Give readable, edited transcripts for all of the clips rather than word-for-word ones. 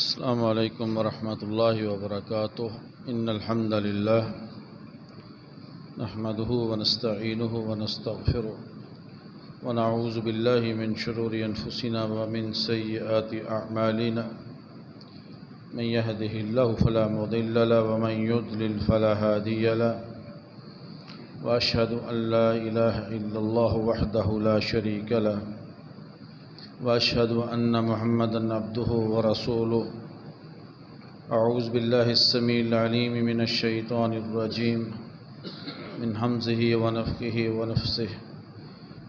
السلام علیکم ورحمۃ اللہ وبرکاتہ ان الحمد للہ نحمده ونستعینه ونستغفره ونعوذ باللہ من شرور انفسنا ومن سیئات اعمالنا من يهده اللہ فلا مضل له ومن يضلل فلا هادی له واشهد ان لا الہ الا اللہ وحدہ لا شریک له واشهد ان محمدا عبده ورسوله اعوذ باللہ السمیع العلیم من الشیطان الرجیم من حمزه ونفخه ونفثه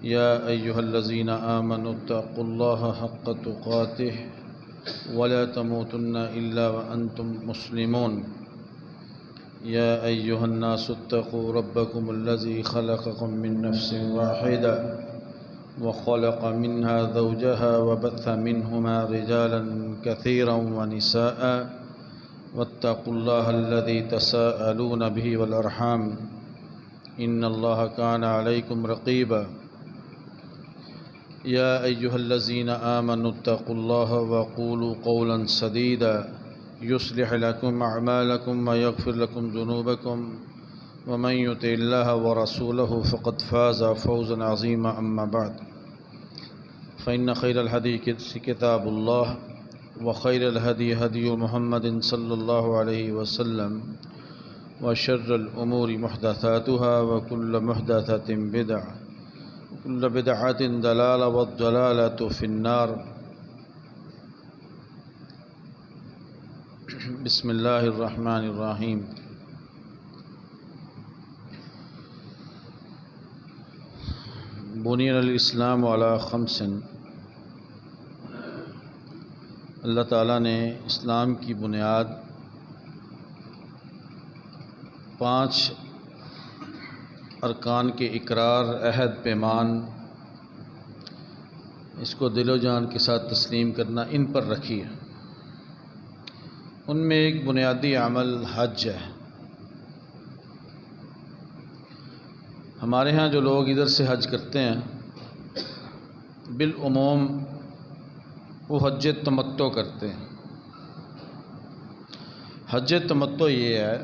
یا ایھا الذین آمنوا اتقوا اللہ حق تقاته ولا تموتن الا وانتم مسلمون یا ایھا الناس اتقوا ربکم الذی خلقکم من نفس واحدہ وخلق منها زوجها وبث منهما رجالا كثيرا ونساء واتقوا الله الذي تساءلون به والأرحام إن الله كان عليكم رقيبا يا أيها الذين آمنوا اتقوا الله وقولوا قولا سديدا يصلح لكم أعمالكم ويغفر لكم ذنوبكم ومن يطع الله ورسوله فقد فاز فوزا عظيما أما بعد فإن خير الحديث كتاب الله وخير الهدي هدي محمد صلى الله عليه وسلم وشر الأمور محدثاتها وكل محدثة بدعة وكل بدعة ضلالة والضلالة في النار. بسم الله الرحمن الرحيم. بنی الاسلام علی خمس. اللہ تعالیٰ نے اسلام کی بنیاد 5 ارکان کے اقرار، عہد، پیمان، اس کو دل و جان کے ساتھ تسلیم کرنا، ان پر رکھی ہے. ان میں ایک بنیادی عمل حج ہے. ہمارے ہاں جو لوگ ادھر سے حج کرتے ہیں بالعموم وہ حج تمتع کرتے ہیں. حج تمتع یہ ہے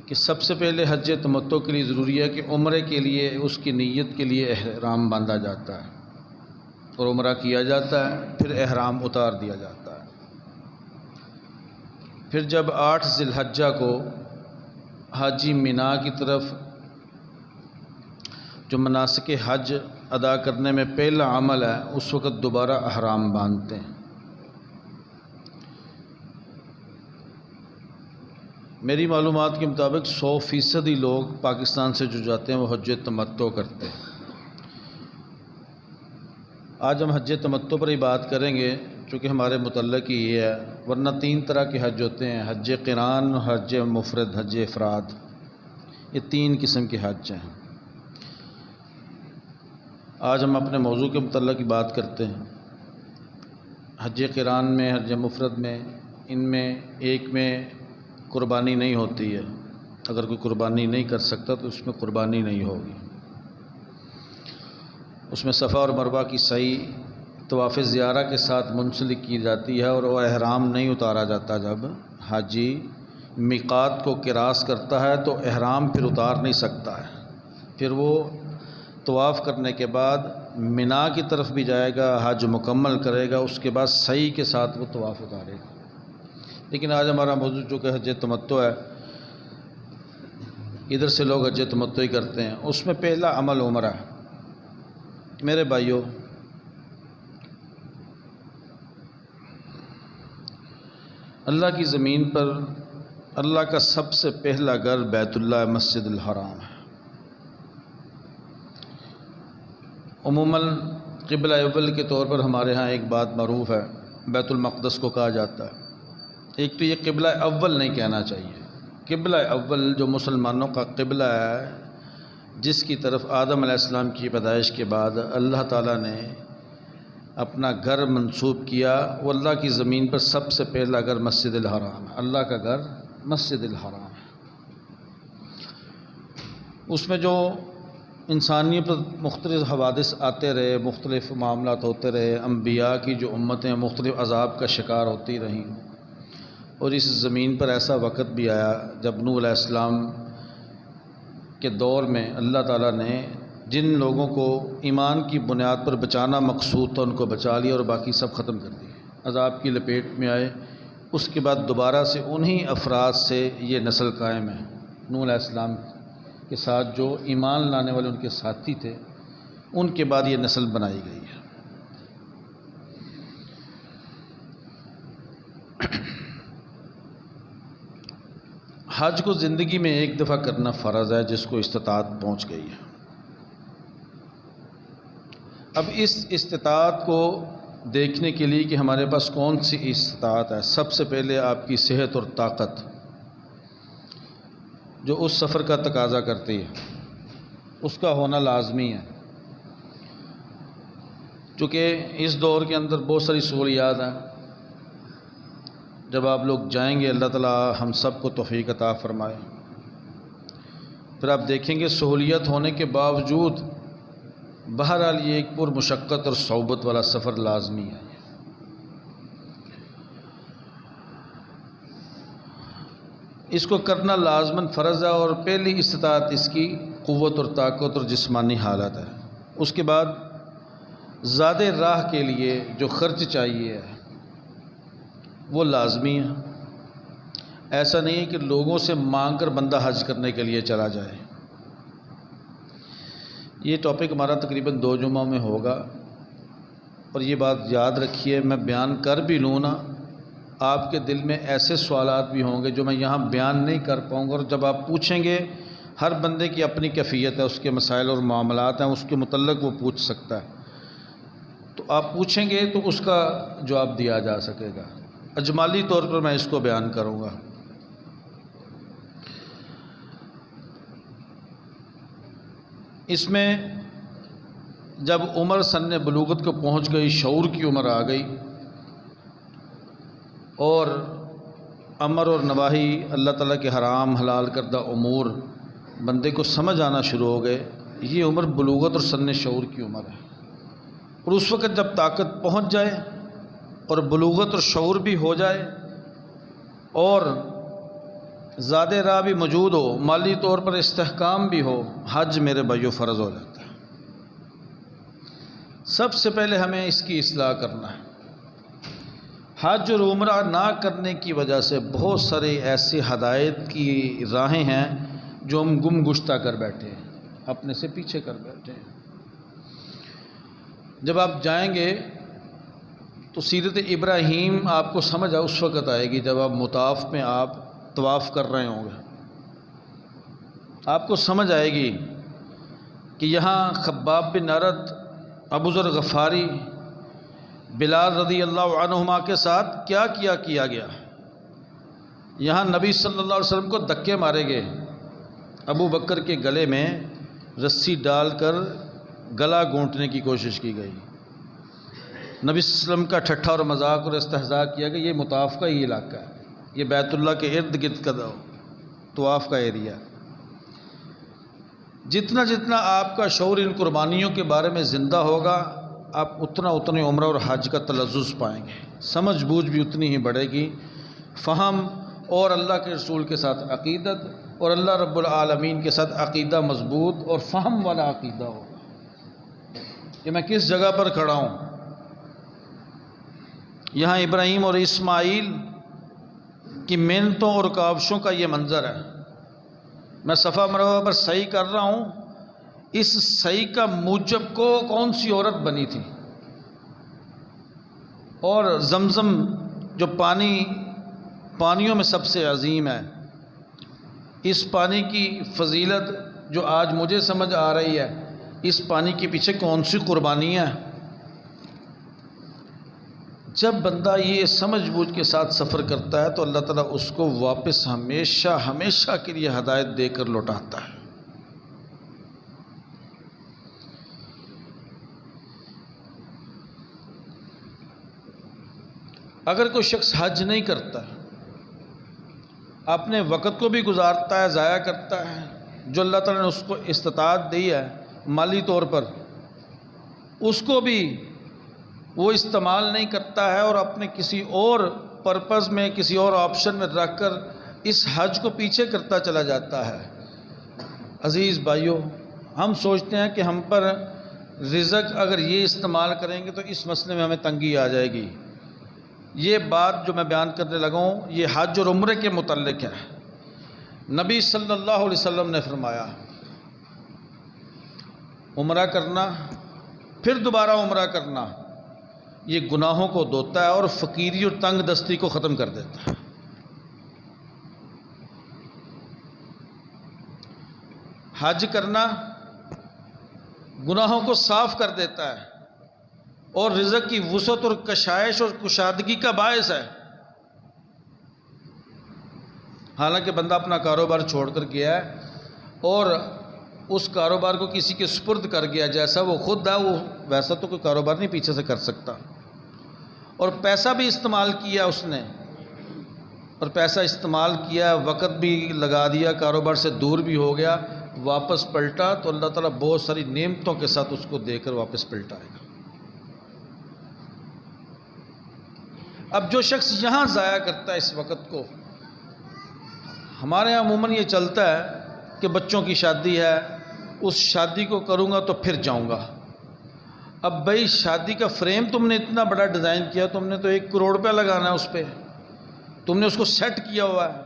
کہ سب سے پہلے حج تمتع کے لیے ضروری ہے کہ عمرے کے لیے اس کی نیت کے لیے احرام باندھا جاتا ہے اور عمرہ کیا جاتا ہے، پھر احرام اتار دیا جاتا ہے. پھر جب 8 ذی الحجہ کو حاجی مینا کی طرف جو مناسک حج ادا کرنے میں پہلا عمل ہے، اس وقت دوبارہ احرام باندھتے ہیں. میری معلومات کے مطابق 100% ہی لوگ پاکستان سے جو جاتے ہیں وہ حج تمتع کرتے ہیں. آج ہم حج تمتع پر ہی بات کریں گے چونکہ ہمارے متعلق ہی یہ ہے، ورنہ 3 طرح کے حج ہوتے ہیں: حج قران، حج مفرد، حج افراد. یہ 3 قسم کے حج ہیں. آج ہم اپنے موضوع کے متعلق ہی بات کرتے ہیں. حج قران میں، حج مفرد میں، ان میں ایک میں قربانی نہیں ہوتی ہے. اگر کوئی قربانی نہیں کر سکتا تو اس میں قربانی نہیں ہوگی. اس میں صفا اور مروہ کی سعی طواف زیارہ کے ساتھ منسلک کی جاتی ہے اور وہ احرام نہیں اتارا جاتا. جب حاجی میقات کو کراس کرتا ہے تو احرام پھر اتار نہیں سکتا ہے. پھر وہ طواف کرنے کے بعد مینا کی طرف بھی جائے گا، حج مکمل کرے گا، اس کے بعد سعی کے ساتھ وہ طواف اتارے گا. لیکن آج ہمارا موضوع چونکہ حج تمتع ہے، ادھر سے لوگ حج تمتع ہی کرتے ہیں. اس میں پہلا عمل عمرہ ہے. میرے بھائیوں، اللہ کی زمین پر اللہ کا سب سے پہلا گھر بیت اللہ مسجد الحرام ہے. عموماً قبلہ اول کے طور پر ہمارے ہاں ایک بات معروف ہے، بیت المقدس کو کہا جاتا ہے. ایک تو یہ قبلہ اول نہیں کہنا چاہیے. قبلہ اول جو مسلمانوں کا قبلہ ہے، جس کی طرف آدم علیہ السلام کی پیدائش کے بعد اللہ تعالیٰ نے اپنا گھر منسوب کیا، وہ اللہ کی زمین پر سب سے پہلا گھر مسجد الحرام ہے. اللہ کا گھر مسجد الحرام ہے. اس میں جو انسانیت پر مختلف حوادث آتے رہے، مختلف معاملات ہوتے رہے، انبیاء کی جو امتیں مختلف عذاب کا شکار ہوتی رہیں، اور اس زمین پر ایسا وقت بھی آیا جب نوح علیہ السلام کے دور میں اللہ تعالیٰ نے جن لوگوں کو ایمان کی بنیاد پر بچانا مقصود تھا ان کو بچا لیا اور باقی سب ختم کر دیے، عذاب کی لپیٹ میں آئے۔ اس کے بعد دوبارہ سے انہی افراد سے یہ نسل قائم ہے، نوح علیہ السلام کے ساتھ جو ایمان لانے والے ان کے ساتھی تھے، ان کے بعد یہ نسل بنائی گئی ہے۔ حج کو زندگی میں ایک دفعہ کرنا فرض ہے جس کو استطاعت پہنچ گئی ہے۔ اب اس استطاعت کو دیکھنے کے لیے کہ ہمارے پاس کون سی استطاعت ہے، سب سے پہلے آپ کی صحت اور طاقت جو اس سفر کا تقاضا کرتی ہے، اس کا ہونا لازمی ہے، چونکہ اس دور کے اندر بہت ساری سہولیات ہیں۔ جب آپ لوگ جائیں گے اللہ تعالیٰ ہم سب کو توفیق عطا فرمائے، پھر آپ دیکھیں گے سہولیت ہونے کے باوجود بہرحال یہ ایک پر مشقت اور صعوبت والا سفر لازمی ہے۔ اس کو کرنا لازماً فرض ہے، اور پہلی استطاعت اس کی قوت اور طاقت اور جسمانی حالت ہے۔ اس کے بعد زیادہ راہ کے لیے جو خرچ چاہیے ہے وہ لازمی ہے۔ ایسا نہیں ہے کہ لوگوں سے مانگ کر بندہ حج کرنے کے لیے چلا جائے۔ یہ ٹاپک ہمارا تقریباً 2 جمعہ میں ہوگا، اور یہ بات یاد رکھیے، میں بیان کر بھی لوں نا، آپ کے دل میں ایسے سوالات بھی ہوں گے جو میں یہاں بیان نہیں کر پاؤں گا، اور جب آپ پوچھیں گے، ہر بندے کی اپنی کیفیت ہے، اس کے مسائل اور معاملات ہیں، اس کے متعلق وہ پوچھ سکتا ہے، تو آپ پوچھیں گے تو اس کا جواب دیا جا سکے گا۔ اجمالی طور پر میں اس کو بیان کروں گا۔ اس میں جب عمر سن بلوغت کو پہنچ گئی، شعور کی عمر آ گئی، اور امر اور نواہی اللہ تعالیٰ کے حرام حلال کردہ امور بندے کو سمجھ آنا شروع ہو گئے، یہ عمر بلوغت اور سن شعور کی عمر ہے۔ اور اس وقت جب طاقت پہنچ جائے اور بلوغت اور شعور بھی ہو جائے اور زیادہ راہ بھی موجود ہو، مالی طور پر استحکام بھی ہو، حج میرے بھائیو فرض ہو جاتا ہے۔ سب سے پہلے ہمیں اس کی اصلاح کرنا ہے۔ حج اور عمرہ نہ کرنے کی وجہ سے بہت سارے ایسے ہدایت کی راہیں ہیں جو ہم گم گشتہ کر بیٹھے ہیں، اپنے سے پیچھے کر بیٹھے ہیں۔ جب آپ جائیں گے تو سیرت ابراہیم آپ کو سمجھ اس وقت آئے گی جب آپ مطاف میں آپ طواف کر رہے ہوں گے، آپ کو سمجھ آئے گی کہ یہاں خباب بن ارت، ابو ذر غفاری، بلال رضی اللہ عنہما کے ساتھ کیا گیا۔ یہاں نبی صلی اللہ علیہ وسلم کو دھکے مارے گئے، ابو بکر کے گلے میں رسی ڈال کر گلا گھونٹنے کی کوشش کی گئی، نبی صلی اللہ علیہ وسلم کا ٹھٹھا اور مذاق اور استہزاء کیا گیا۔ یہ مطاف کا ہی علاقہ ہے، یہ بیت اللہ کے ارد گرد کا طواف کا ایریا۔ جتنا جتنا آپ کا شعور ان قربانیوں کے بارے میں زندہ ہوگا، آپ اتنے عمرہ اور حج کا تلذذ پائیں گے، سمجھ بوجھ بھی اتنی ہی بڑھے گی، فہم اور اللہ کے رسول کے ساتھ عقیدت اور اللہ رب العالمین کے ساتھ عقیدہ مضبوط اور فہم والا عقیدہ ہوگا کہ میں کس جگہ پر کھڑا ہوں۔ یہاں ابراہیم اور اسماعیل کی محنتوں اور کاوشوں کا یہ منظر ہے۔ میں صفا مروہ پر سعی کر رہا ہوں، اس سعی کا موجب کو کون سی عورت بنی تھی، اور زمزم جو پانیوں میں سب سے عظیم ہے، اس پانی کی فضیلت جو آج مجھے سمجھ آ رہی ہے، اس پانی کے پیچھے کون سی قربانی ہے۔ جب بندہ یہ سمجھ بوجھ کے ساتھ سفر کرتا ہے تو اللہ تعالیٰ اس کو واپس ہمیشہ کے لیے ہدایت دے کر لوٹاتا ہے۔ اگر کوئی شخص حج نہیں کرتا، اپنے وقت کو بھی گزارتا ہے، ضائع کرتا ہے، جو اللہ تعالیٰ نے اس کو استطاعت دی ہے مالی طور پر، اس کو بھی وہ استعمال نہیں کرتا ہے اور اپنے کسی اور پرپز میں، کسی اور آپشن میں رکھ کر اس حج کو پیچھے کرتا چلا جاتا ہے۔ عزیز بھائیوں، ہم سوچتے ہیں کہ ہم پر رزق اگر یہ استعمال کریں گے تو اس مسئلے میں ہمیں تنگی آ جائے گی۔ یہ بات جو میں بیان کرنے لگا ہوں یہ حج اور عمرے کے متعلق ہے۔ نبی صلی اللہ علیہ وسلم نے فرمایا، عمرہ کرنا پھر دوبارہ عمرہ کرنا یہ گناہوں کو دھوتا ہے اور فقیری اور تنگ دستی کو ختم کر دیتا ہے۔ حج کرنا گناہوں کو صاف کر دیتا ہے اور رزق کی وسعت اور کشائش اور کشادگی کا باعث ہے۔ حالانکہ بندہ اپنا کاروبار چھوڑ کر گیا ہے اور اس کاروبار کو کسی کے سپرد کر گیا، جیسا وہ خود ہے وہ ویسا تو کوئی کاروبار نہیں پیچھے سے کر سکتا، اور پیسہ بھی استعمال کیا اس نے، اور پیسہ استعمال کیا، وقت بھی لگا دیا، کاروبار سے دور بھی ہو گیا، واپس پلٹا تو اللہ تعالیٰ بہت ساری نعمتوں کے ساتھ اس کو دے کر واپس پلٹائے گا۔ اب جو شخص یہاں ضائع کرتا ہے اس وقت کو، ہمارے یہاں عموماً یہ چلتا ہے کہ بچوں کی شادی ہے، اس شادی کو کروں گا تو پھر جاؤں گا۔ اب بھائی شادی کا فریم تم نے اتنا بڑا ڈیزائن کیا، تم نے تو 1 کروڑ روپیہ لگانا ہے اس پہ، تم نے اس کو سیٹ کیا ہوا ہے۔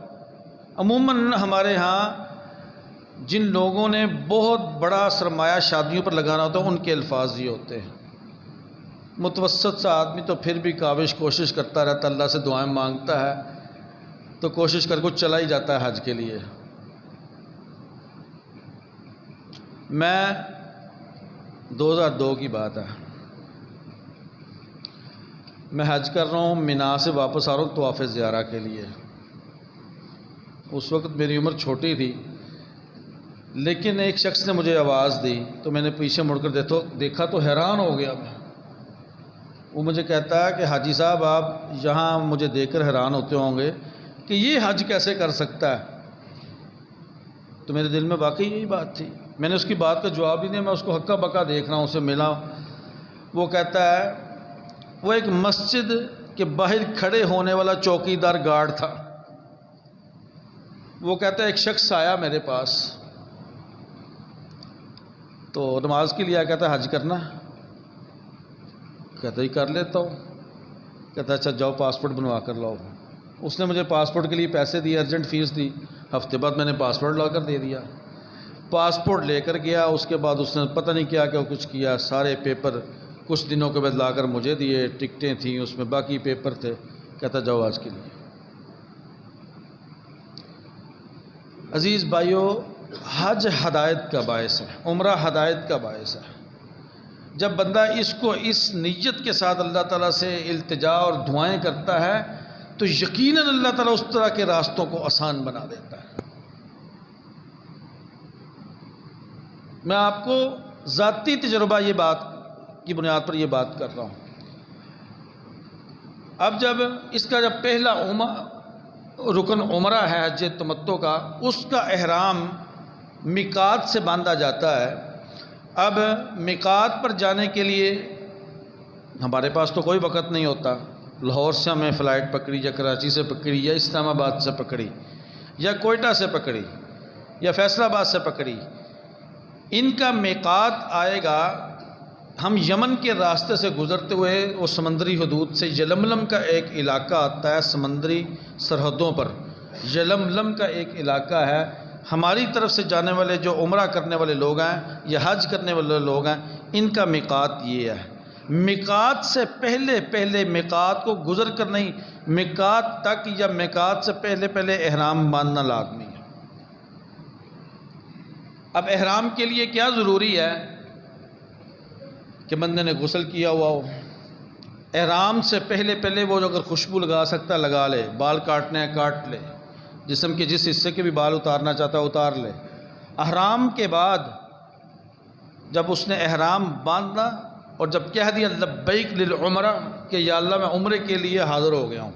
عموماً ہمارے ہاں جن لوگوں نے بہت بڑا سرمایہ شادیوں پر لگانا ہوتا ہے ان کے الفاظ یہ ہوتے ہیں۔ متوسط سا آدمی تو پھر بھی کوشش کرتا رہتا، اللہ سے دعائیں مانگتا ہے تو کوشش کر کے چلا ہی جاتا ہے حج کے لیے۔ میں 2002 کی بات ہے، میں حج کر رہا ہوں، مینا سے واپس آ رہا ہوں طواف زیارہ کے لیے۔ اس وقت میری عمر چھوٹی تھی، لیکن ایک شخص نے مجھے آواز دی تو میں نے پیچھے مڑ کر دیکھا تو حیران ہو گیا میں۔ وہ مجھے کہتا ہے کہ حاجی صاحب آپ یہاں مجھے دیکھ کر حیران ہوتے ہوں گے کہ یہ حج کیسے کر سکتا ہے؟ تو میرے دل میں واقعی یہی بات تھی۔ میں نے اس کی بات کا جواب ہی نہیں، میں اس کو ہکا بکا دیکھ رہا ہوں، اسے ملا۔ وہ کہتا ہے وہ ایک مسجد کے باہر کھڑے ہونے والا چوکیدار گارڈ تھا۔ وہ کہتا ہے ایک شخص آیا میرے پاس تو نماز کے لیے آیا، کہتا ہے حج کرنا؟ کہتا ہی کر لیتا ہوں۔ کہتا اچھا جاؤ پاسپورٹ بنوا کر لاؤ۔ اس نے مجھے پاسپورٹ کے لیے پیسے دیے، ارجنٹ فیس دی، ہفتے بعد میں نے پاسپورٹ لا کر دے دیا۔ پاسپورٹ لے کر گیا، اس کے بعد اس نے پتہ نہیں کیا کچھ کیا، سارے پیپر کچھ دنوں کے بعد لا کر مجھے دیے، ٹکٹیں تھیں اس میں، باقی پیپر تھے۔ کہتا جاؤ آج کے لیے۔ عزیز بھائیو، حج ہدایت کا باعث ہے، عمرہ ہدایت کا باعث ہے۔ جب بندہ اس کو اس نیت کے ساتھ اللہ تعالیٰ سے التجا اور دعائیں کرتا ہے تو یقیناً اللہ تعالیٰ اس طرح کے راستوں کو آسان بنا دیتا ہے۔ میں آپ کو ذاتی تجربہ یہ بات کی بنیاد پر یہ بات کر رہا ہوں۔ اب جب اس کا جب پہلا رکن عمرہ ہے حج تمتع کا، اس کا احرام میقات سے باندھا جاتا ہے۔ اب میقات پر جانے کے لیے ہمارے پاس تو کوئی وقت نہیں ہوتا، لاہور سے ہمیں فلائٹ پکڑی یا کراچی سے پکڑی یا اسلام آباد سے پکڑی یا کوئٹہ سے پکڑی یا فیصل آباد سے پکڑی، ان کا میقات آئے گا، ہم یمن کے راستے سے گزرتے ہوئے وہ سمندری حدود سے یلملم کا ایک علاقہ آتا ہے، سمندری سرحدوں پر یلملم کا ایک علاقہ ہے۔ ہماری طرف سے جانے والے جو عمرہ کرنے والے لوگ ہیں یا حج کرنے والے لوگ ہیں، ان کا میقات یہ ہے۔ میقات سے پہلے میقات کو گزر کر نہیں، میقات تک یا میقات سے پہلے احرام باندھنا لازمی ہے۔ اب احرام کے لیے کیا ضروری ہے کہ بندے نے غسل کیا ہوا ہو، احرام سے پہلے وہ جو اگر خوشبو لگا سکتا ہے لگا لے، بال کاٹنے ہیں کاٹ لے، جسم کے جس حصے کے بھی بال اتارنا چاہتا ہے اتار لے۔ احرام کے بعد جب اس نے احرام باندھا اور جب کہہ دیا لبیک للعمرہ کہ یا اللہ میں عمرے کے لیے حاضر ہو گیا ہوں،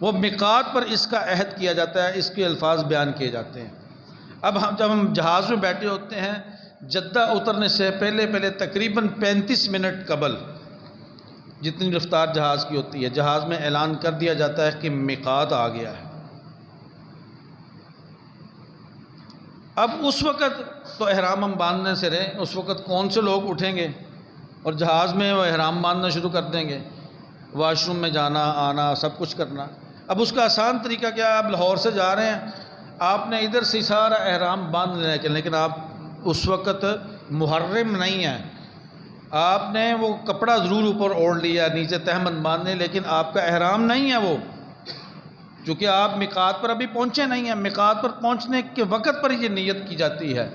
وہ میقات پر اس کا عہد کیا جاتا ہے، اس کے الفاظ بیان کیے جاتے ہیں۔ اب جب ہم جہاز میں بیٹھے ہوتے ہیں جدہ اترنے سے پہلے تقریباً 35 منٹ قبل، جتنی رفتار جہاز کی ہوتی ہے، جہاز میں اعلان کر دیا جاتا ہے کہ میقات آ گیا ہے۔ اب اس وقت تو احرام ہم باندھنے سے رہے، اس وقت کون سے لوگ اٹھیں گے اور جہاز میں وہ احرام باندھنا شروع کر دیں گے، واش روم میں جانا آنا سب کچھ کرنا۔ اب اس کا آسان طریقہ کیا ہے؟ آپ لاہور سے جا رہے ہیں، آپ نے ادھر سے سارا احرام باندھ لینا ہے، لیکن آپ اس وقت محرم نہیں ہیں، آپ نے وہ کپڑا ضرور اوپر اوڑھ لیا، نیچے تہمند باندھنے، لیکن آپ کا احرام نہیں ہے وہ، چونکہ آپ میقات پر ابھی پہنچے نہیں ہیں۔ میقات پر پہنچنے کے وقت پر یہ نیت کی جاتی ہے۔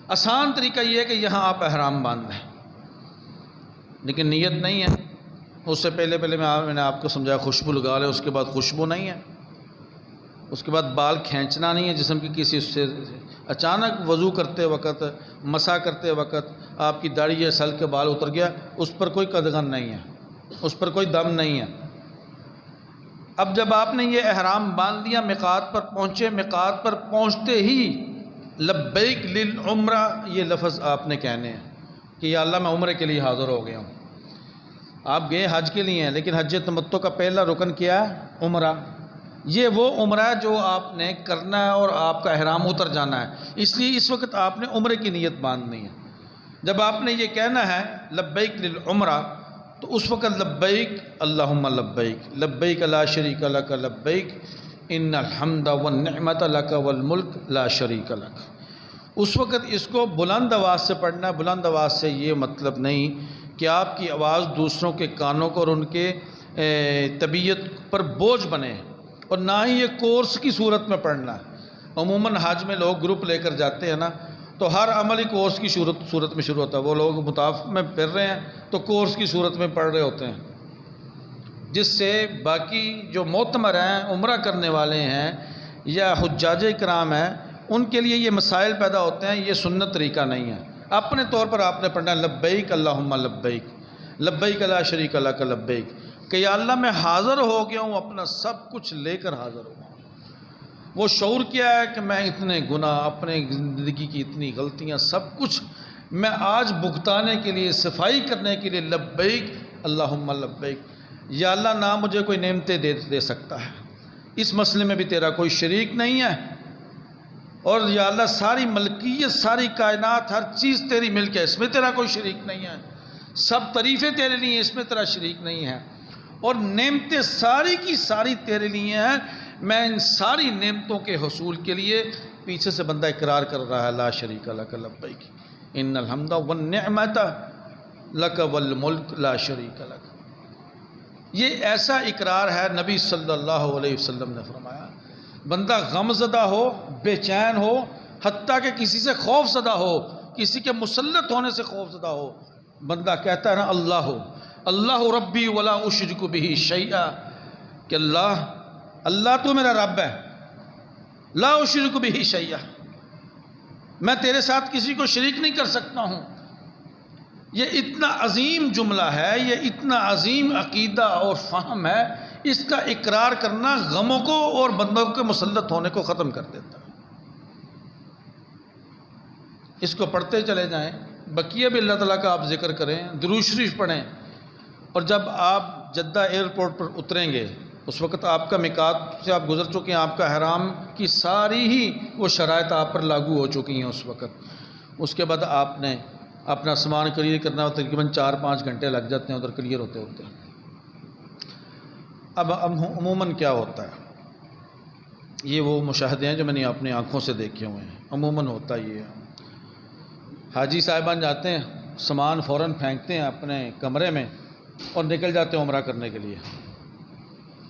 آسان طریقہ یہ ہے کہ یہاں آپ احرام باندھ لیں، لیکن نیت نہیں ہے۔ اس سے پہلے میں نے آپ کو سمجھایا خوشبو لگا لیں، اس کے بعد خوشبو نہیں ہے، اس کے بعد بال کھینچنا نہیں ہے جسم کی کسی سے۔ اچانک وضو کرتے وقت، مسح کرتے وقت آپ کی داڑھی یا سل کے بال اتر گیا، اس پر کوئی قدغن نہیں ہے، اس پر کوئی دم نہیں ہے۔ اب جب آپ نے یہ احرام باندھ لیا، میقات پر پہنچے، میقات پر پہنچتے ہی لبیک للعمرہ یہ لفظ آپ نے کہنے ہیں کہ یا اللہ میں عمرے کے لیے حاضر ہو گیا ہوں۔ آپ گئے حج کے لیے ہیں، لیکن حج تمتع کا پہلا رکن کیا ہے؟ عمرہ۔ یہ وہ عمرہ ہے جو آپ نے کرنا ہے اور آپ کا احرام اتر جانا ہے، اس لیے اس وقت آپ نے عمرے کی نیت باندھنی ہے۔ جب آپ نے یہ کہنا ہے لبیک للعمرہ، تو اس وقت لبیک اللہم لبیک، لبیک لا شریک لک لبیک ان الحمد والنعمت لک والملک لا شریک لک۔ اس وقت اس کو بلند آواز سے پڑھنا ہے۔ بلند آواز سے یہ مطلب نہیں کہ آپ کی آواز دوسروں کے کانوں کو اور ان کے طبیعت پر بوجھ بنے، اور نہ ہی یہ کورس کی صورت میں پڑھنا ہے۔ عموماً حج میں لوگ گروپ لے کر جاتے ہیں نا، تو ہر عملی کورس کی صورت میں شروع ہوتا ہے۔ وہ لوگ مطاف میں پھر رہے ہیں تو کورس کی صورت میں پڑھ رہے ہوتے ہیں، جس سے باقی جو معتمر ہیں، عمرہ کرنے والے ہیں یا حجاج کرام ہیں، ان کے لیے یہ مسائل پیدا ہوتے ہیں۔ یہ سنت طریقہ نہیں ہے۔ اپنے طور پر آپ نے پڑھنا ہے لبیک اللہم لبیک، لبیک لا شریک لک لبیک، کہ یا اللہ میں حاضر ہو گیا ہوں، اپنا سب کچھ لے کر حاضر ہوں۔ وہ شعور کیا ہے کہ میں اتنے گناہ، اپنے زندگی کی اتنی غلطیاں، سب کچھ میں آج بھگتانے کے لیے، صفائی کرنے کے لیے لبیک اللہم لبیک۔ یا اللہ نہ مجھے کوئی نعمتیں دے سکتا ہے، اس مسئلے میں بھی تیرا کوئی شریک نہیں ہے، اور یا اللہ ساری ملکیت، ساری کائنات، ہر چیز تیری ملک ہے، اس میں تیرا کوئی شریک نہیں ہے، سب تعریفیں تیرے لیے ہیں، اس میں تیرا شریک نہیں ہے، اور نعمتیں ساری کی ساری تیرے لیے ہیں۔ میں ان ساری نعمتوں کے حصول کے لیے، پیچھے سے بندہ اقرار کر رہا ہے لا شریک لک لبیک ان الحمد والنعمت لک والملک لا شریک لک۔ یہ ایسا اقرار ہے، نبی صلی اللہ علیہ وسلم نے فرمایا، بندہ غم زدہ ہو، بے چین ہو، حتیٰ کہ کسی سے خوف زدہ ہو، کسی کے مسلط ہونے سے خوف زدہ ہو، بندہ کہتا ہے نا اللہ ربی ولا اشرک بہ شیئا، کہ اللہ تو میرا رب ہے، لا اشرک بہ شیئا، میں تیرے ساتھ کسی کو شریک نہیں کر سکتا ہوں۔ یہ اتنا عظیم جملہ ہے، یہ اتنا عظیم عقیدہ اور فہم ہے، اس کا اقرار کرنا غموں کو اور بندوں کے مسلط ہونے کو ختم کر دیتا ہے۔ اس کو پڑھتے چلے جائیں، بقیہ بھی اللہ تعالیٰ کا آپ ذکر کریں، درود شریف پڑھیں، اور جب آپ جدہ ایئرپورٹ پر اتریں گے، اس وقت آپ کا میقات سے آپ گزر چکے ہیں، آپ کا احرام کی ساری ہی وہ شرائط آپ پر لاگو ہو چکی ہیں اس وقت۔ اس کے بعد آپ نے اپنا سامان کلیئر کرنا ہو، تقریباً 4-5 گھنٹے لگ جاتے ہیں ادھر کلیئر ہوتے ہوتے۔ اب عموماً کیا ہوتا ہے، یہ وہ مشاہدے ہیں جو میں نے اپنی آنکھوں سے دیکھے ہوئے ہیں۔ عموماً ہوتا یہ ہے، حاجی صاحبان جاتے ہیں، سامان فوراً پھینکتے ہیں اپنے کمرے میں اور نکل جاتے ہیں عمرہ کرنے کے لیے۔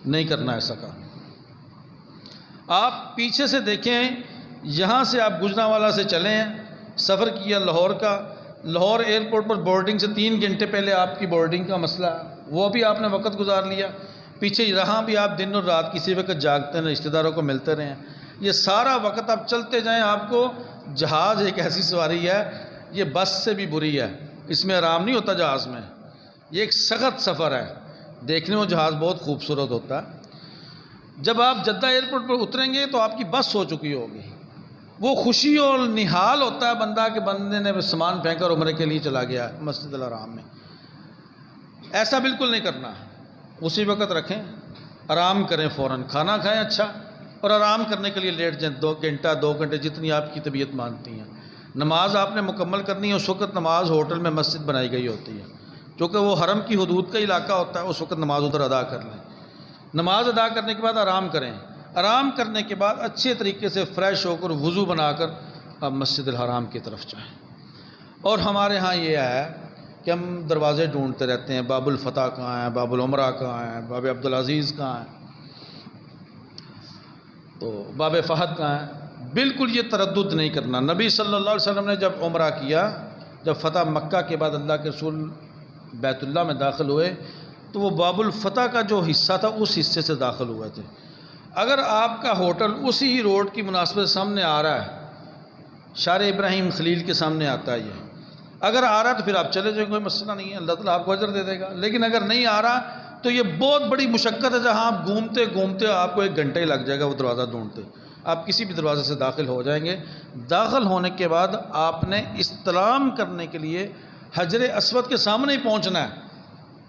نہیں کرنا ایسا کام۔ آپ پیچھے سے دیکھیں، یہاں سے آپ گجرانوالہ سے چلیں، سفر کیا لاہور کا، لاہور ایئرپورٹ پر بورڈنگ سے 3 گھنٹے پہلے آپ کی بورڈنگ کا مسئلہ ہے، وہ بھی آپ نے وقت گزار لیا۔ پیچھے رہاں بھی آپ دن اور رات کسی وقت جاگتے ہیں، رشتہ داروں کو ملتے رہے ہیں، یہ سارا وقت آپ چلتے جائیں۔ آپ کو جہاز ایک ایسی سواری ہے، یہ بس سے بھی بری ہے، اس میں آرام نہیں ہوتا جہاز میں، یہ ایک سخت سفر ہے۔ دیکھنے میں جہاز بہت خوبصورت ہوتا ہے، جب آپ جدہ ایئرپورٹ پر اتریں گے تو آپ کی بس ہو چکی ہوگی، وہ خوشی اور نہال ہوتا ہے بندہ کہ بندے نے سامان پھینک کر عمرے کے لیے چلا گیا مسجد الحرام میں. ایسا بالکل نہیں کرنا. اسی وقت رکھیں، آرام کریں، فوراً کھانا کھائیں اچھا، اور آرام کرنے کے لیے لیٹ جائیں 2 گھنٹہ 2 گھنٹے جتنی آپ کی طبیعت مانتی ہیں. نماز آپ نے مکمل کرنی ہے. اس وقت نماز ہوٹل میں مسجد بنائی گئی ہوتی ہے، کیونکہ وہ حرم کی حدود کا علاقہ ہوتا ہے. اس وقت نماز ادھر ادا کر لیں. نماز ادا کرنے کے بعد آرام کریں. آرام کرنے کے بعد اچھے طریقے سے فریش ہو کر وضو بنا کر آپ مسجد الحرام کی طرف جائیں. اور ہمارے ہاں یہ ہے کہ ہم دروازے ڈھونڈتے رہتے ہیں، باب الفتح کہاں ہے، باب العمرہ کہاں ہے، باب عبدالعزیز کہاں ہے، تو باب فہد کہاں ہے. بالکل یہ تردد نہیں کرنا. نبی صلی اللہ علیہ وسلم نے جب عمرہ کیا، جب فتح مکہ کے بعد اللہ کے رسول بیت اللہ میں داخل ہوئے، تو وہ باب الفتح کا جو حصہ تھا اس حصے سے داخل ہوئے تھے. اگر آپ کا ہوٹل اسی ہی روڈ کی مناسبت سے سامنے آ رہا ہے، شارع ابراہیم خلیل کے سامنے آتا ہے یہ، اگر آ رہا ہے تو پھر آپ چلے جائیں، کوئی مسئلہ نہیں ہے، اللہ تعالیٰ آپ کو اجر دے دے گا. لیکن اگر نہیں آ رہا تو یہ بہت بڑی مشقت ہے، جہاں آپ گھومتے گھومتے آپ کو 1 گھنٹہ ہی لگ جائے گا وہ دروازہ ڈھونڈتے. آپ کسی بھی دروازے سے داخل ہو جائیں گے. داخل ہونے کے بعد آپ نے استلام کرنے کے لیے حجر اسود کے سامنے ہی پہنچنا ہے.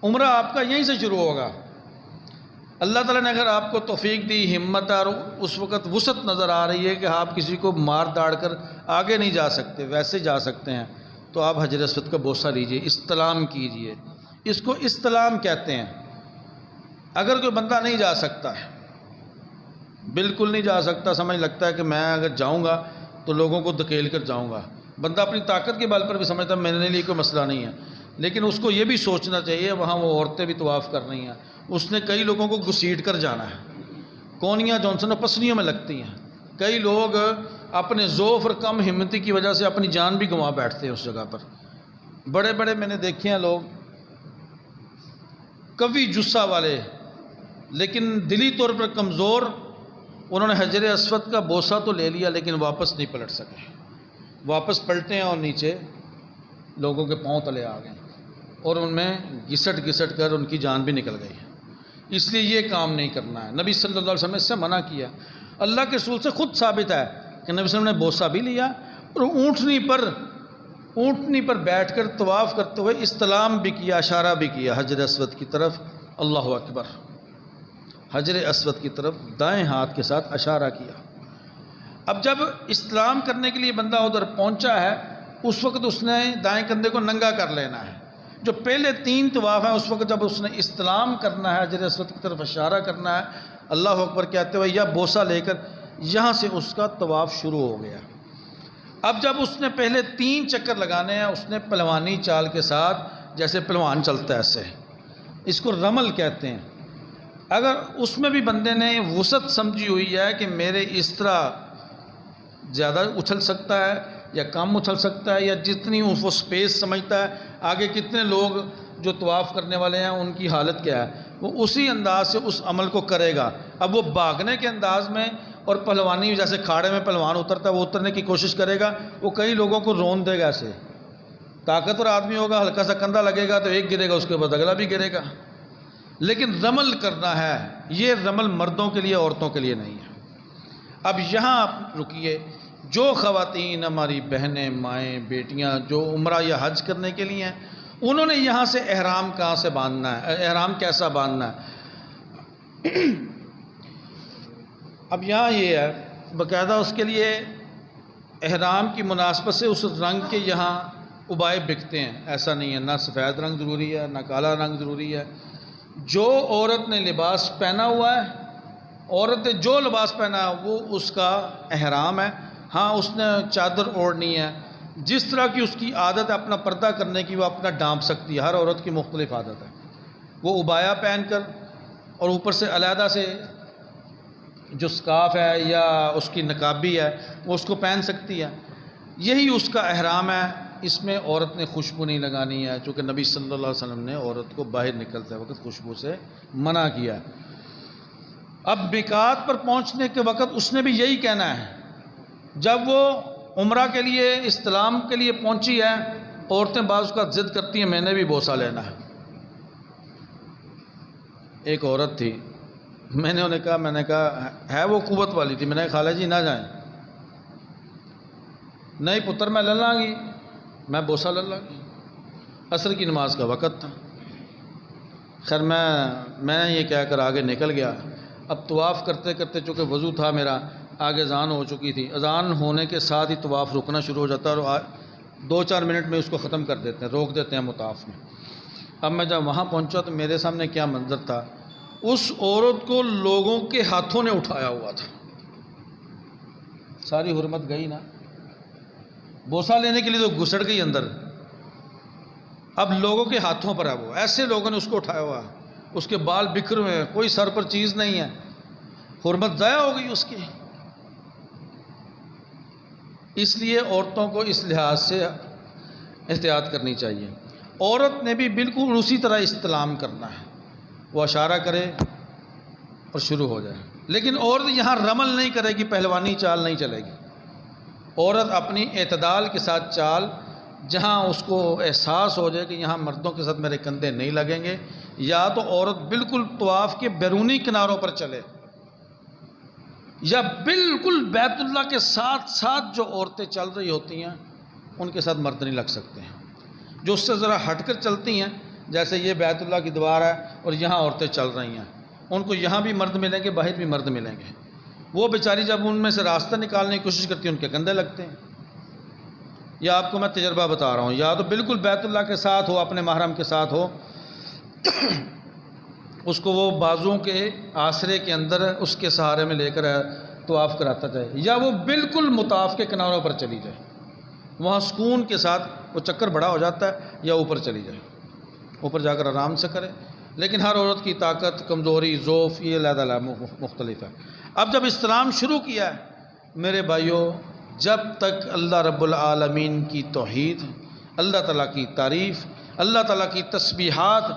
عمرہ آپ کا یہیں سے شروع ہوگا. اللہ تعالیٰ نے اگر آپ کو توفیق دی، ہمت اور اس وقت وسعت نظر آ رہی ہے کہ آپ کسی کو مار داڑ کر آگے نہیں جا سکتے، ویسے جا سکتے ہیں، تو آپ حجر اسود کا بوسہ لیجئے، استلام کیجئے. اس کو استلام کہتے ہیں. اگر کوئی بندہ نہیں جا سکتا ہے، بالکل نہیں جا سکتا، سمجھ لگتا ہے کہ میں اگر جاؤں گا تو لوگوں کو دھکیل کر جاؤں گا، بندہ اپنی طاقت کے بل پر بھی سمجھتا ہے میرے لیے کوئی مسئلہ نہیں ہے، لیکن اس کو یہ بھی سوچنا چاہیے وہاں وہ عورتیں بھی طواف کر رہی ہیں، اس نے کئی لوگوں کو گھسیٹ کر جانا ہے، کونیاں جونسن پسلیوں میں لگتی ہیں. کئی لوگ اپنے ضعف اور کم ہمتی کی وجہ سے اپنی جان بھی گنوا بیٹھتے ہیں اس جگہ پر. بڑے بڑے میں نے دیکھے ہیں لوگ، قوی جسہ والے لیکن دلی طور پر کمزور، انہوں نے حجر اسود کا بوسہ تو لے لیا لیکن واپس نہیں پلٹ سکے. واپس پلٹے ہیں اور نیچے لوگوں کے پاؤں تلے آ گئے اور ان میں گھسٹ گھسٹ کر ان کی جان بھی نکل گئی. اس لیے یہ کام نہیں کرنا ہے. نبی صلی اللہ علیہ وسلم نے اس سے منع کیا. اللہ کے رسول سے خود ثابت ہے کہ نبی صلی اللہ علیہ وسلم نے بوسہ بھی لیا اور اونٹنی پر بیٹھ کر طواف کرتے ہوئے استلام بھی کیا، اشارہ بھی کیا حجر اسود کی طرف. اللہ اکبر. حجر اسود کی طرف دائیں ہاتھ کے ساتھ اشارہ کیا. اب جب استلام کرنے کے لیے بندہ ادھر پہنچا ہے، اس وقت اس نے دائیں کندھے کو ننگا کر لینا ہے. جو پہلے 3 طواف ہیں اس وقت جب اس نے استلام کرنا ہے، حجر اسود کی طرف اشارہ کرنا ہے، اللہ اکبر کہتے ہوئے یا بوسہ لے کر، یہاں سے اس کا طواف شروع ہو گیا. اب جب اس نے پہلے 3 چکر لگانے ہیں، اس نے پہلوانی چال کے ساتھ، جیسے پہلوان چلتا ہے ایسے، اس کو رمل کہتے ہیں. اگر اس میں بھی بندے نے وسعت سمجھی ہوئی ہے کہ میرے اس طرح زیادہ اچھل سکتا ہے یا کم اچھل سکتا ہے، یا جتنی وہ سپیس سمجھتا ہے، آگے کتنے لوگ جو طواف کرنے والے ہیں ان کی حالت کیا ہے، وہ اسی انداز سے اس عمل کو کرے گا. اب وہ بھاگنے کے انداز میں اور پہلوانی، جیسے کھاڑے میں پہلوان اترتا ہے وہ اترنے کی کوشش کرے گا، وہ کئی لوگوں کو رون دے گا. ایسے طاقتور آدمی ہوگا، ہلکا سا کندھا لگے گا تو ایک گرے گا، اس کے بعد اگلا بھی گرے گا. لیکن رمل کرنا ہے، یہ رمل مردوں کے لیے، عورتوں کے لیے نہیں ہے. اب یہاں آپ رکیے. جو خواتین، ہماری بہنیں، مائیں، بیٹیاں جو عمرہ یا حج کرنے کے لیے ہیں، انہوں نے یہاں سے احرام کہاں سے باندھنا ہے، احرام کیسا باندھنا ہے. اب یہاں یہ ہے باقاعدہ اس کے لیے احرام کی مناسبت سے اس رنگ کے یہاں ابائے بکتے ہیں. ایسا نہیں ہے، نہ سفید رنگ ضروری ہے، نہ کالا رنگ ضروری ہے. جو عورت نے لباس پہنا ہوا ہے، عورت نے جو لباس پہنا ہے وہ اس کا احرام ہے. ہاں، اس نے چادر اوڑھنی ہے، جس طرح کی اس کی عادت ہے اپنا پردہ کرنے کی، وہ اپنا ڈھانپ سکتی ہے. ہر عورت کی مختلف عادت ہے. وہ ابایا پہن کر اور اوپر سے علیحدہ سے جو سکارف ہے یا اس کی نقابی ہے وہ اس کو پہن سکتی ہے. یہی اس کا احرام ہے. اس میں عورت نے خوشبو نہیں لگانی ہے، چونکہ نبی صلی اللہ علیہ وسلم نے عورت کو باہر نکلتے وقت خوشبو سے منع کیا. اب میقات پر پہنچنے کے وقت اس نے بھی یہی کہنا ہے. جب وہ عمرہ کے لیے، استلام کے لیے پہنچی ہے، عورتیں بعض کا ضد کرتی ہیں میں نے بھی بوسہ لینا ہے. ایک عورت تھی، میں نے کہا ہے وہ قوت والی تھی، میں نے کہا خالہ جی نہ جائیں، نہیں پتر میں لے لاں گی، میں بوسہ لے لاں گی۔ عصر کی نماز کا وقت تھا۔ خیر میں یہ کہہ کر آگے نکل گیا۔ اب طواف کرتے کرتے چونکہ وضو تھا میرا، آگے اذان ہو چکی تھی، اذان ہونے کے ساتھ ہی طواف رکنا شروع ہو جاتا ہے، اور 2-4 منٹ میں اس کو ختم کر دیتے ہیں، روک دیتے ہیں مطاف میں۔ اب میں جب وہاں پہنچا تو میرے سامنے کیا منظر تھا، اس عورت کو لوگوں کے ہاتھوں نے اٹھایا ہوا تھا۔ ساری حرمت گئی نا، بوسہ لینے کے لیے تو گھسڑ گئی اندر، اب لوگوں کے ہاتھوں پر ہے وہ، ایسے لوگوں نے اس کو اٹھایا ہوا، اس کے بال بکھر ہوئے ہیں، کوئی سر پر چیز نہیں ہے، حرمت ضائع ہو گئی اس کی۔ اس لیے عورتوں کو اس لحاظ سے احتیاط کرنی چاہیے۔ عورت نے بھی بالکل اسی طرح استلام کرنا ہے، وہ اشارہ کرے اور شروع ہو جائے، لیکن عورت یہاں رمل نہیں کرے گی، پہلوانی چال نہیں چلے گی۔ عورت اپنی اعتدال کے ساتھ چال، جہاں اس کو احساس ہو جائے کہ یہاں مردوں کے ساتھ میرے کندھے نہیں لگیں گے، یا تو عورت بالکل طواف کے بیرونی کناروں پر چلے، یا بالکل بیت اللہ کے ساتھ ساتھ جو عورتیں چل رہی ہوتی ہیں ان کے ساتھ مرد نہیں لگ سکتے ہیں۔ جو اس سے ذرا ہٹ کر چلتی ہیں، جیسے یہ بیت اللہ کی دیوار ہے اور یہاں عورتیں چل رہی ہیں، ان کو یہاں بھی مرد ملیں گے، باہر بھی مرد ملیں گے۔ وہ بیچاری جب ان میں سے راستہ نکالنے کی کوشش کرتی ہیں، ان کے کندھے لگتے ہیں۔ یا آپ کو میں تجربہ بتا رہا ہوں، یا تو بالکل بیت اللہ کے ساتھ ہو، اپنے محرم کے ساتھ ہو، اس کو وہ بازوؤں کے آسرے کے اندر اس کے سہارے میں لے کر طواف کراتا جائے، یا وہ بالکل مطاف کے کناروں پر چلی جائے، وہاں سکون کے ساتھ، وہ چکر بڑا ہو جاتا ہے، یا اوپر چلی جائے، اوپر جا کر آرام سے کرے۔ لیکن ہر عورت کی طاقت، کمزوری، ضعف یہ علیحدہ مختلف ہے۔ اب جب اسلام شروع کیا ہے میرے بھائیوں، جب تک اللہ رب العالمین کی توحید، اللہ تعالیٰ کی تعریف، اللہ تعالیٰ کی تسبیحات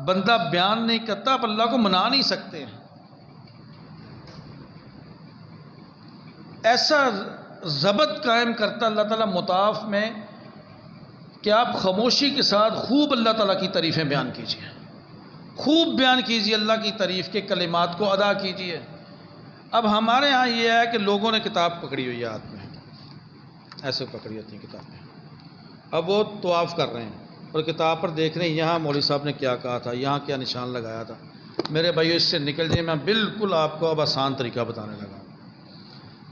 بندہ بیان نہیں کرتا، آپ اللہ کو منا نہیں سکتے۔ ایسا ضبط قائم کرتا اللہ تعالیٰ مطاف میں کہ آپ خاموشی کے ساتھ خوب اللہ تعالیٰ کی تعریفیں بیان کیجیے، خوب بیان کیجیے، اللہ کی تعریف کے کلمات کو ادا کیجیے۔ اب ہمارے ہاں یہ ہے کہ لوگوں نے کتاب پکڑی ہوئی ہے ہاتھ میں، ایسے پکڑی ہوتی ہیں کتابیں، اب وہ طواف کر رہے ہیں اور کتاب پر دیکھ رہے ہیں یہاں مولوی صاحب نے کیا کہا تھا، یہاں کیا نشان لگایا تھا۔ میرے بھائیو اس سے نکل جائے، میں بالکل آپ کو اب آسان طریقہ بتانے لگا ہوں،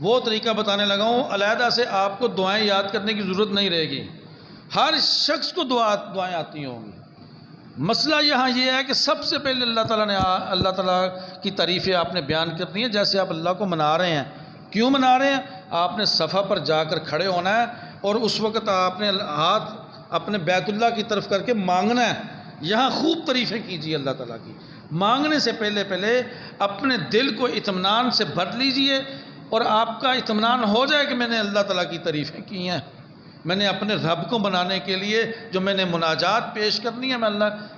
وہ طریقہ بتانے لگا ہوں، علیحدہ سے آپ کو دعائیں یاد کرنے کی ضرورت نہیں رہے گی، ہر شخص کو دعائیں آتی ہوں گی۔ مسئلہ یہاں یہ ہے کہ سب سے پہلے اللہ تعالیٰ کی تعریفیں آپ نے بیان کرنی ہے، جیسے آپ اللہ کو منا رہے ہیں۔ کیوں منا رہے ہیں؟ آپ نے صفحہ پر جا کر کھڑے ہونا ہے، اور اس وقت آپ نے ہاتھ اپنے بیت اللہ کی طرف کر کے مانگنا ہے، یہاں خوب تعریفیں کیجیے اللہ تعالیٰ کی۔ مانگنے سے پہلے اپنے دل کو اطمینان سے بھر لیجئے، اور آپ کا اطمینان ہو جائے کہ میں نے اللہ تعالیٰ کی تعریفیں کی ہیں، میں نے اپنے رب کو منانے کے لیے جو میں نے مناجات پیش کرنی ہے، میں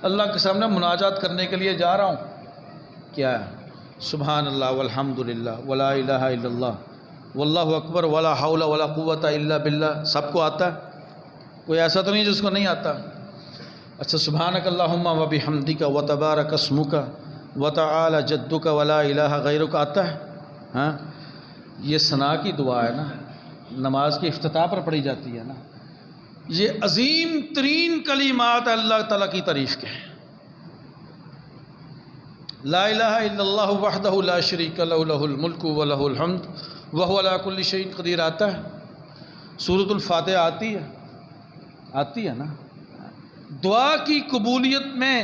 اللہ کے سامنے مناجات کرنے کے لیے جا رہا ہوں۔ کیا ہے؟ سبحان اللہ والحمد للہ ولا الہ الا اللہ واللہ اکبر ولا حول ولا قوت الا باللہ، سب کو آتا ہے؟ کوئی ایسا تو نہیں جس کو نہیں آتا؟ اچھا، سبحانک اللہم و بحمدک و تبارک اسمک و تعالی جدک ولا الہ غیرک آتا ہے؟ ہاں، یہ ثنا کی دعا ہے نا، نماز کے افتتاح پر پڑھی جاتی ہے نا، یہ عظیم ترین کلمات اللہ تعالیٰ کی تعریف کے ہیں۔ لا الہ الا اللہ وحدہ لا شریک لہ لہ الملک و لہ الحمد وہو علی کل شیء قدیر آتا ہے؟ سورۃ الفاتحہ آتی ہے نا؟ دعا کی قبولیت میں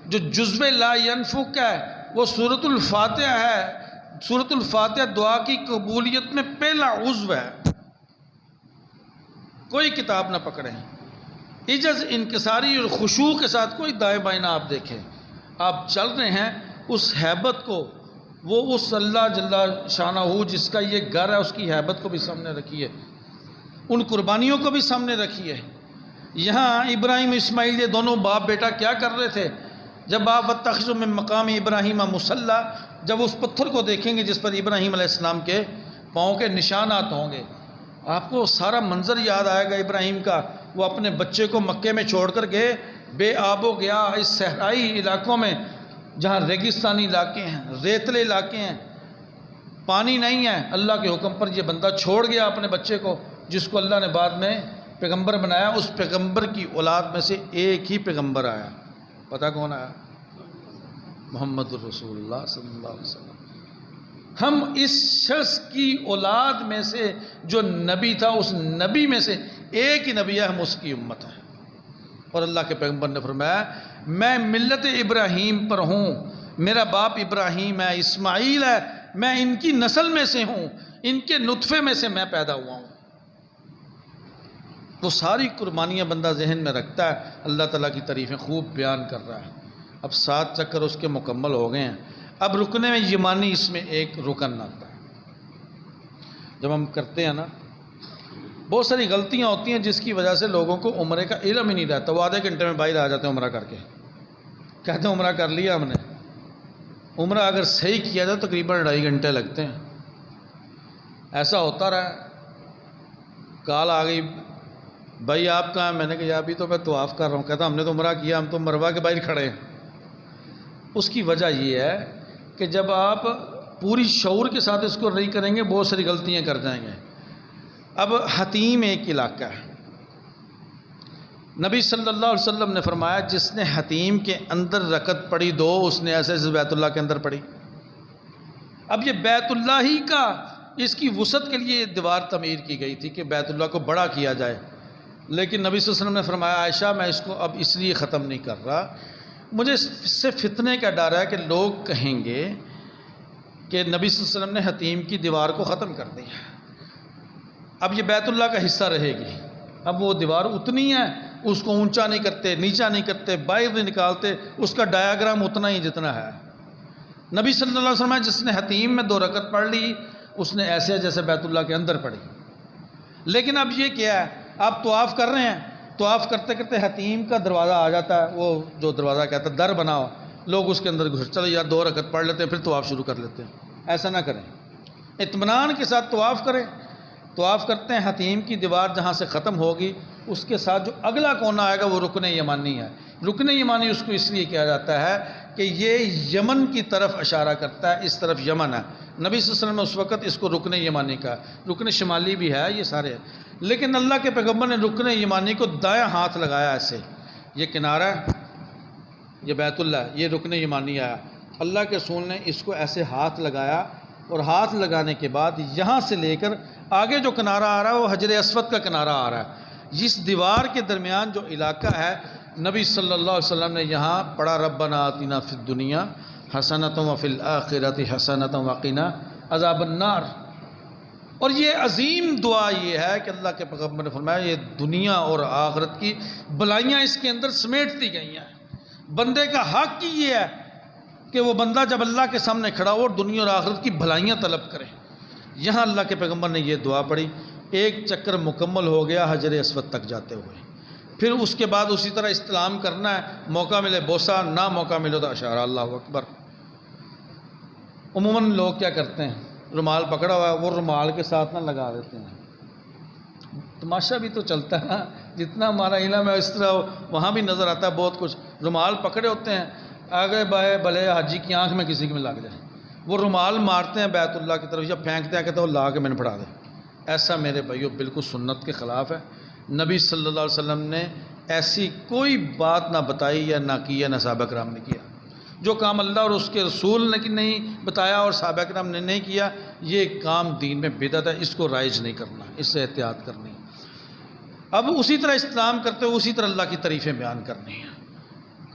جو جزو لا ینفک ہے وہ سورۃ الفاتحہ ہے۔ سورۃ الفاتحہ دعا کی قبولیت میں پہلا عضو ہے، کوئی کتاب نہ پکڑیں، عجز، انکساری اور خشوع کے ساتھ کوئی دائیں بائیں نہ آپ دیکھیں، آپ چل رہے ہیں اس ہیبت کو، وہ اس اللہ جل شانہ جس کا یہ گھر ہے اس کی ہیبت کو بھی سامنے رکھیے، ان قربانیوں کو بھی سامنے رکھیے۔ یہاں ابراہیم اسماعیل یہ دونوں باپ بیٹا کیا کر رہے تھے؟ جب آپ وَاتَّخِذُوا مِن مَّقَامِ ابراہیم مُصَلّىٰ، جب اس پتھر کو دیکھیں گے جس پر ابراہیم علیہ السلام کے پاؤں کے نشانات ہوں گے، آپ کو سارا منظر یاد آئے گا ابراہیم کا، وہ اپنے بچے کو مکے میں چھوڑ کر گئے، بے آب و گیا، اس صحرائی علاقوں میں جہاں ریگستانی علاقے ہیں، ریتلے علاقے ہیں، پانی نہیں ہے، اللہ کے حکم پر یہ بندہ چھوڑ گیا اپنے بچے کو، جس کو اللہ نے بعد میں پیغمبر بنایا، اس پیغمبر کی اولاد میں سے ایک ہی پیغمبر آیا، پتہ کون آیا؟ محمد الرسول اللہ صلی اللہ علیہ وسلم۔ ہم اس شخص کی اولاد میں سے جو نبی تھا، اس نبی میں سے ایک ہی نبی ہے، ہم اس کی امت ہیں۔ اور اللہ کے پیغمبر نے فرمایا میں ملت ابراہیم پر ہوں، میرا باپ ابراہیم ہے، اسماعیل ہے، میں ان کی نسل میں سے ہوں، ان کے نطفے میں سے میں پیدا ہوا ہوں۔ وہ ساری قربانیاں بندہ ذہن میں رکھتا ہے، اللہ تعالیٰ کی تعریفیں خوب بیان کر رہا ہے۔ اب 7 چکر اس کے مکمل ہو گئے ہیں، اب رکن میں یمانی اس میں ایک رکن آتا ہے۔ جب ہم کرتے ہیں نا، بہت ساری غلطیاں ہوتی ہیں جس کی وجہ سے لوگوں کو عمرے کا علم ہی نہیں رہتا، وہ آدھے گھنٹے میں باہر آ جاتے ہیں عمرہ کر کے، کہتے ہیں عمرہ کر لیا ہم نے۔ عمرہ اگر صحیح کیا جائے تو تقریباً 2.5 گھنٹے لگتے ہیں۔ ایسا ہوتا رہا، کال آ گئی بھائی آپ کہاں ہیں؟ میں نے کہا ابھی تو میں طواف کر رہا ہوں۔ کہتا ہم نے تو عمرہ کیا، ہم تو مروہ کے باہر کھڑے ہیں۔ اس کی وجہ یہ ہے کہ جب آپ پوری شعور کے ساتھ اس کو نہیں کریں گے بہت ساری غلطیاں کر جائیں گے۔ اب حتیم ایک علاقہ ہے، نبی صلی اللہ علیہ وسلم نے فرمایا جس نے حتیم کے اندر رکعت پڑھی 2، اس نے ایسے بیت اللہ کے اندر پڑھی۔ اب یہ بیت اللہ ہی کا، اس کی وسعت کے لیے دیوار تعمیر کی گئی تھی کہ بیت اللہ کو بڑا کیا جائے، لیکن نبی صلی اللہ علیہ وسلم نے فرمایا عائشہ میں اس کو اب اس لیے ختم نہیں کر رہا، مجھے اس سے فتنے کا ڈر ہے کہ لوگ کہیں گے کہ نبی صلی اللہ علیہ وسلم نے حتیم کی دیوار کو ختم کر دیا، اب یہ بیت اللہ کا حصہ رہے گی۔ اب وہ دیوار اتنی ہے، اس کو اونچا نہیں کرتے، نیچا نہیں کرتے، باہر نہیں نکالتے، اس کا ڈایاگرام اتنا ہی جتنا ہے۔ نبی صلی اللہ علیہ وسلم جس نے حتیم میں 2 رکعت پڑھ لی، اس نے ایسے جیسے بیت اللہ کے اندر پڑھی۔ لیکن اب یہ کیا ہے، آپ طواف کر رہے ہیں، طواف کرتے کرتے حتیم کا دروازہ آ جاتا ہے، وہ جو دروازہ کہتا ہے در بناؤ، لوگ اس کے اندر گھس، چلو یار 2 رکعت پڑھ لیتے ہیں پھر طواف شروع کر لیتے ہیں۔ ایسا نہ کریں، اطمینان کے ساتھ طواف کریں۔ طواف کرتے ہیں، حتیم کی دیوار جہاں سے ختم ہوگی اس کے ساتھ جو اگلا کونا آئے گا وہ رکن یمانی ہے۔ رکن یمانی اس کو اس لیے کیا جاتا ہے کہ یہ یمن کی طرف اشارہ کرتا ہے، اس طرف یمن ہے۔ نبی صلی اللہ علیہ وسلم نے اس وقت اس کو رکن یمانی کہا، رکن شمالی بھی ہے، یہ سارے ہیں، لیکن اللہ کے پیغمبر نے رکن یمانی کو دایاں ہاتھ لگایا ایسے، یہ کنارہ ہے، یہ بیت اللہ ہے، یہ رکن یمانی آیا۔ اللہ کے رسول نے اس کو ایسے ہاتھ لگایا، اور ہاتھ لگانے کے بعد یہاں سے لے کر آگے جو کنارہ آ رہا ہے وہ حجر اسود کا کنارہ آ رہا ہے۔ جس دیوار کے درمیان جو علاقہ ہے، نبی صلی اللہ علیہ وسلم نے یہاں پڑھا ربنا آتنا فی الدنیا حسنۃ وفی الآخرۃ حسنۃ وقنا عذاب النار۔ اور یہ عظیم دعا یہ ہے کہ اللہ کے پیغمبر نے فرمایا یہ دنیا اور آخرت کی بلائیاں اس کے اندر سمیٹ دی گئی ہیں۔ بندے کا حق ہی یہ ہے کہ وہ بندہ جب اللہ کے سامنے کھڑا ہو اور دنیا اور آخرت کی بھلائیاں طلب کرے۔ یہاں اللہ کے پیغمبر نے یہ دعا پڑھی، 1 چکر مکمل ہو گیا حجر اسود تک جاتے ہوئے، پھر اس کے بعد اسی طرح استلام کرنا ہے، موقع ملے بوسہ، نہ موقع ملے تو اشارہ اللہ اکبر۔ عموماً لوگ کیا کرتے ہیں، رومال پکڑا ہوا ہے وہ رومال کے ساتھ نہ لگا دیتے ہیں، تماشا بھی تو چلتا ہے نا، جتنا ہمارا علم ہے اس طرح وہاں بھی نظر آتا ہے بہت کچھ۔ رومال پکڑے ہوتے ہیں، آگے بائے بھلے حاجی کی آنکھ میں کسی میں لگ جائے، وہ رومال مارتے ہیں بیت اللہ کی طرف یا پھینکتے ہیں، کہتے ہیں وہ لا کے میں نے پڑھا دے۔ ایسا میرے بھائیو بالکل سنت کے خلاف ہے۔ نبی صلی اللہ علیہ وسلم نے ایسی کوئی بات نہ بتائی یا نہ کی، یا نہ صحابہ کرام نے کیا۔ جو کام اللہ اور اس کے رسول نے نہیں بتایا اور صحابہ کرام نے نہیں کیا، یہ کام دین میں بدعت ہے، اس کو رائج نہیں کرنا، اس سے احتیاط کرنی۔ اب اسی طرح استلام کرتے ہوئے اسی طرح اللہ کی تعریفیں بیان کرنی ہیں۔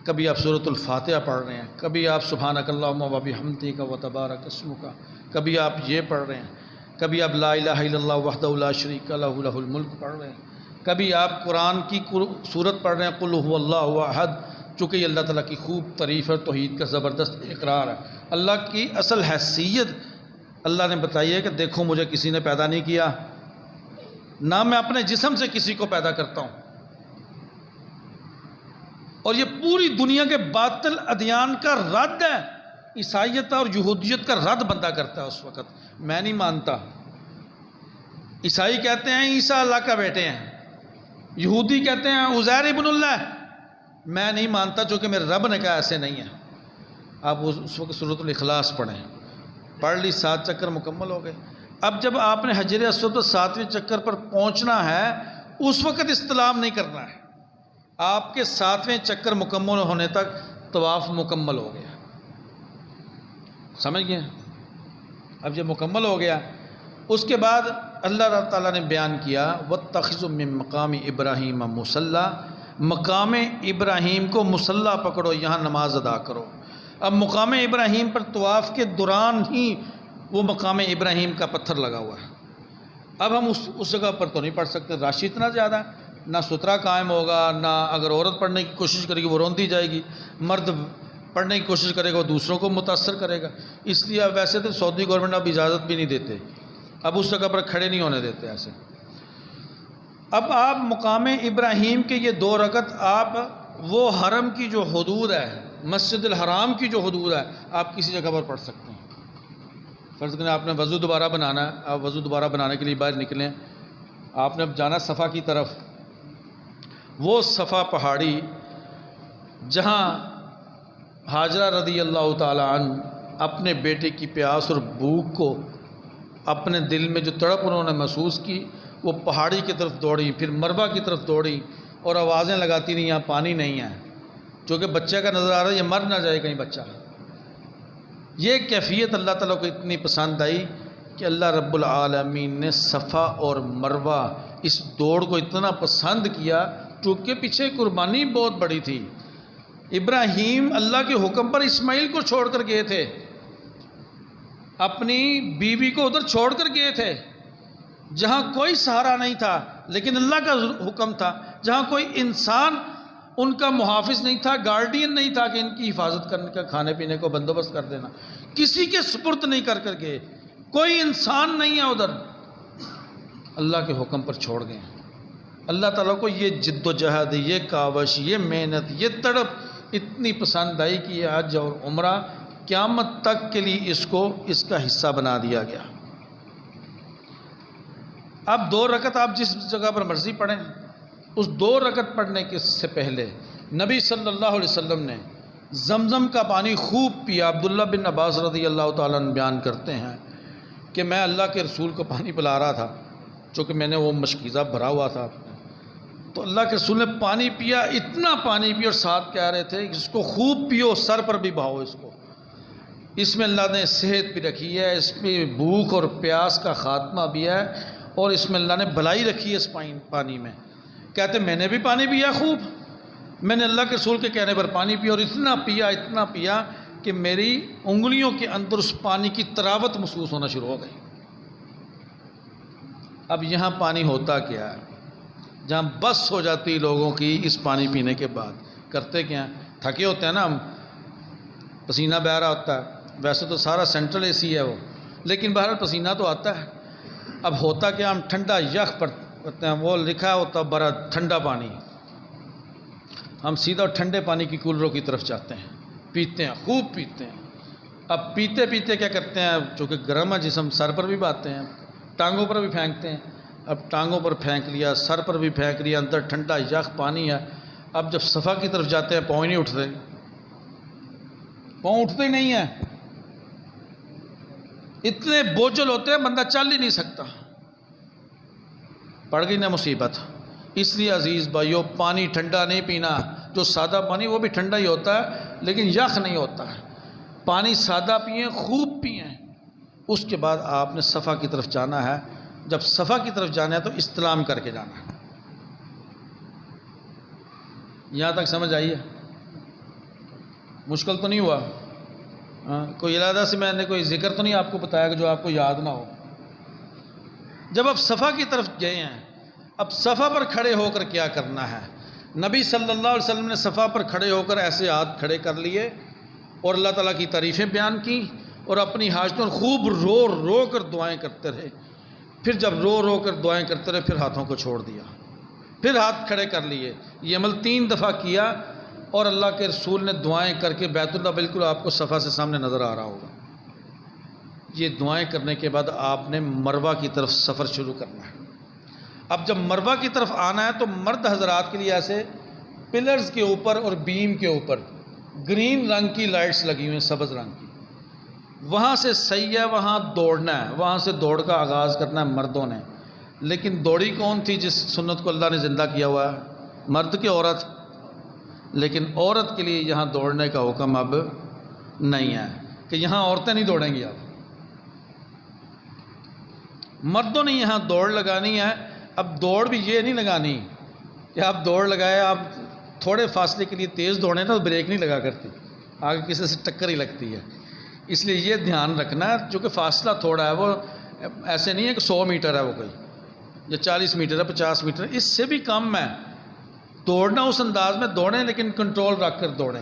کبھی آپ سورۃ الفاتحہ پڑھ رہے ہیں، کبھی آپ سبحانک اللہم و بحمدک و تبارک اسمک، کبھی آپ یہ پڑھ رہے ہیں، کبھی آپ لا الہ الا اللہ وحدہ لا شریک لہ لہ الملک پڑھ رہے ہیں، کبھی آپ قرآن کی سورت پڑھ رہے ہیں قل ھو اللہ احد، چونکہ یہ اللہ تعالیٰ کی خوب تعریف اور توحید کا زبردست اقرار ہے۔ اللہ کی اصل حیثیت اللہ نے بتائی ہے کہ دیکھو مجھے کسی نے پیدا نہیں کیا، نہ میں اپنے جسم سے کسی کو پیدا کرتا ہوں، اور یہ پوری دنیا کے باطل ادیان کا رد ہے۔ عیسائیت اور یہودیت کا رد بندہ کرتا ہے اس وقت، میں نہیں مانتا۔ عیسائی کہتے ہیں عیسیٰ اللہ کا بیٹے ہیں، یہودی کہتے ہیں عزیر ابن اللہ، میں نہیں مانتا چونکہ میرے رب نے کہا ایسے نہیں ہے۔ آپ اس وقت سورۃ الاخلاص پڑھیں، پڑھ لی 7 چکر مکمل ہو گئے۔ اب جب آپ نے حجر اسود پر 7ویں چکر پر پہنچنا ہے اس وقت استلام نہیں کرنا ہے، آپ کے 7ویں چکر مکمل ہونے تک طواف مکمل ہو گیا، سمجھ گئے؟ اب جب مکمل ہو گیا اس کے بعد اللہ تعالیٰ نے بیان کیا وَاتَّخِذُوا مِن مَقَامِ إِبْرَاهِيمَ مُصَلَّى، مقام ابراہیم کو مصلی پکڑو، یہاں نماز ادا کرو۔ اب مقام ابراہیم پر طواف کے دوران ہی وہ مقام ابراہیم کا پتھر لگا ہوا ہے، اب ہم اس جگہ پر تو نہیں پڑھ سکتے، رش اتنا زیادہ ہے، نہ سترہ قائم ہوگا، نہ اگر عورت پڑھنے کی کوشش کرے گی وہ روندی جائے گی، مرد پڑھنے کی کوشش کرے گا وہ دوسروں کو متاثر کرے گا، اس لیے اب ویسے تو سعودی گورنمنٹ اب اجازت بھی نہیں دیتے، اب اس جگہ پر کھڑے نہیں ہونے دیتے ایسے۔ اب آپ مقام ابراہیم کے یہ 2 رکعت آپ وہ حرم کی جو حدود ہے، مسجد الحرام کی جو حدود ہے، آپ کسی جگہ پر پڑھ سکتے ہیں۔ فرض کریں آپ نے وضو دوبارہ بنانا ہے، آپ وضو دوبارہ بنانے کے لیے باہر نکلیں، آپ نے اب جانا صفا کی طرف، وہ صفا پہاڑی جہاں حاجرہ رضی اللہ تعالی عنہ اپنے بیٹے کی پیاس اور بھوک کو اپنے دل میں جو تڑپ انہوں نے محسوس کی، وہ پہاڑی کی طرف دوڑی، پھر مروہ کی طرف دوڑی اور آوازیں لگاتی نہیں، یہاں پانی نہیں ہے، چونکہ بچے کا نظر آ رہا ہے یہ مر نہ جائے کہیں بچہ۔ یہ کیفیت اللہ تعالیٰ کو اتنی پسند آئی کہ اللہ رب العالمین نے صفا اور مروہ اس دوڑ کو اتنا پسند کیا، چونکہ پیچھے قربانی بہت بڑی تھی۔ ابراہیم اللہ کے حکم پر اسماعیل کو چھوڑ کر گئے تھے، اپنی بیوی کو ادھر چھوڑ کر گئے تھے جہاں کوئی سہارا نہیں تھا، لیکن اللہ کا حکم تھا، جہاں کوئی انسان ان کا محافظ نہیں تھا، گارڈین نہیں تھا کہ ان کی حفاظت کرنے کا، کھانے پینے کو بندوبست کر دینا، کسی کے سپرد نہیں کر گئے، کوئی انسان نہیں ہے ادھر، اللہ کے حکم پر چھوڑ گئے۔ اللہ تعالیٰ کو یہ جد و جہد، یہ کاوش، یہ محنت، یہ تڑپ اتنی پسند آئی کہ یہ حج اور عمرہ قیامت تک کے لیے اس کا حصہ بنا دیا گیا۔ اب 2 رکعت آپ جس جگہ پر مرضی پڑھیں، اس 2 رکعت پڑھنے کے سے پہلے نبی صلی اللہ علیہ وسلم نے زمزم کا پانی خوب پیا۔ عبداللہ بن عباس رضی اللہ تعالیٰ عنہ بیان کرتے ہیں کہ میں اللہ کے رسول کو پانی پلا رہا تھا، چونکہ میں نے وہ مشکیزہ بھرا ہوا تھا، تو اللہ کے رسول نے پانی پیا، اتنا پانی پیا، اور ساتھ کہہ رہے تھے اس کو خوب پیو، سر پر بھی بہاؤ اس کو، اس میں اللہ نے صحت بھی رکھی ہے، اس میں بھوک اور پیاس کا خاتمہ بھی ہے، اور اس میں اللہ نے بھلائی رکھی ہے اس پانی میں۔ کہتے میں نے بھی پانی پیا خوب، میں نے اللہ کے رسول کے کہنے پر پانی پیا، اور اتنا پیا کہ میری انگلیوں کے اندر اس پانی کی تراوت محسوس ہونا شروع ہو گئی۔ اب یہاں پانی ہوتا کیا ہے، جہاں بس ہو جاتی لوگوں کی اس پانی پینے کے بعد، کرتے کیا ہیں، تھکے ہوتے ہیں نا ہم، پسینہ بہہ رہا ہوتا ہے، ویسے تو سارا سینٹرل اے سی ہے وہ، لیکن بہرحال پسینہ تو آتا ہے۔ اب ہوتا کہ ہم ٹھنڈا یخ پر کرتے ہیں، وہ لکھا ہوتا بڑا ٹھنڈا پانی، ہم سیدھا ٹھنڈے پانی کی کولروں کی طرف جاتے ہیں، پیتے ہیں، خوب پیتے ہیں۔ اب پیتے پیتے کیا کرتے ہیں، چونکہ گرم ہے جسم، سر پر بھی باتتے ہیں، ٹانگوں پر بھی پھینکتے ہیں، اب ٹانگوں پر پھینک لیا، سر پر بھی پھینک لیا، اندر ٹھنڈا یخ پانی ہے۔ اب جب صفا کی طرف جاتے ہیں پاؤں ہی نہیں اٹھتے، پاؤں اٹھتے ہی نہیں ہیں، اتنے بوجھل ہوتے ہیں بندہ چل ہی نہیں سکتا، پڑ گئی نا مصیبت۔ اس لیے عزیز بھائیو، پانی ٹھنڈا نہیں پینا، جو سادہ پانی وہ بھی ٹھنڈا ہی ہوتا ہے لیکن یخ نہیں ہوتا ہے، پانی سادہ پئیں، خوب پئیں۔ اس کے بعد آپ نے صفا کی طرف جانا ہے، جب صفا کی طرف جانا ہے تو استلام کر کے جانا ہے۔ یہاں تک سمجھ آئی ہے؟ مشکل تو نہیں ہوا؟ کوئی علیحدہ سے میں نے کوئی ذکر تو نہیں آپ کو بتایا کہ جو آپ کو یاد نہ ہو؟ جب آپ صفا کی طرف گئے ہیں، اب صفا پر کھڑے ہو کر کیا کرنا ہے؟ نبی صلی اللہ علیہ وسلم نے صفا پر کھڑے ہو کر ایسے ہاتھ کھڑے کر لیے اور اللہ تعالیٰ کی تعریفیں بیان کی، اور اپنی حاجتوں خوب رو رو کر دعائیں کرتے رہے۔ پھر جب رو رو کر دعائیں کرتے رہے، پھر ہاتھوں کو چھوڑ دیا، پھر ہاتھ کھڑے کر لیے۔ یہ عمل 3 دفعہ کیا، اور اللہ کے رسول نے دعائیں کر کے، بیت اللہ بالکل آپ کو صفا سے سامنے نظر آ رہا ہوگا، یہ دعائیں کرنے کے بعد آپ نے مروہ کی طرف سفر شروع کرنا ہے۔ اب جب مروہ کی طرف آنا ہے تو مرد حضرات کے لیے ایسے پلرز کے اوپر اور بیم کے اوپر گرین رنگ کی لائٹس لگی ہوئی ہیں، سبز رنگ کی، وہاں سے صحیح ہے، وہاں دوڑنا ہے، وہاں سے دوڑ کا آغاز کرنا ہے مردوں نے۔ لیکن دوڑی کون تھی جس سنت کو اللہ نے زندہ کیا ہوا ہے؟ مرد کی عورت؟ لیکن عورت کے لیے یہاں دوڑنے کا حکم اب نہیں ہے کہ یہاں عورتیں نہیں دوڑیں گی، اب مردوں نے یہاں دوڑ لگانی ہے۔ اب دوڑ بھی یہ نہیں لگانی کہ آپ دوڑ لگائے، آپ تھوڑے فاصلے کے لیے تیز دوڑیں نا تو بریک نہیں لگا کرتی، آگے کسی سے ٹکر ہی لگتی ہے۔ اس لیے یہ دھیان رکھنا ہے، چونکہ فاصلہ تھوڑا ہے، وہ ایسے نہیں ہے کہ 100 میٹر ہے وہ کوئی، یا 40 میٹر ہے، 50 میٹر ہے، اس سے بھی کم ہے۔ دوڑنا اس انداز میں دوڑیں، لیکن کنٹرول رکھ کر دوڑیں۔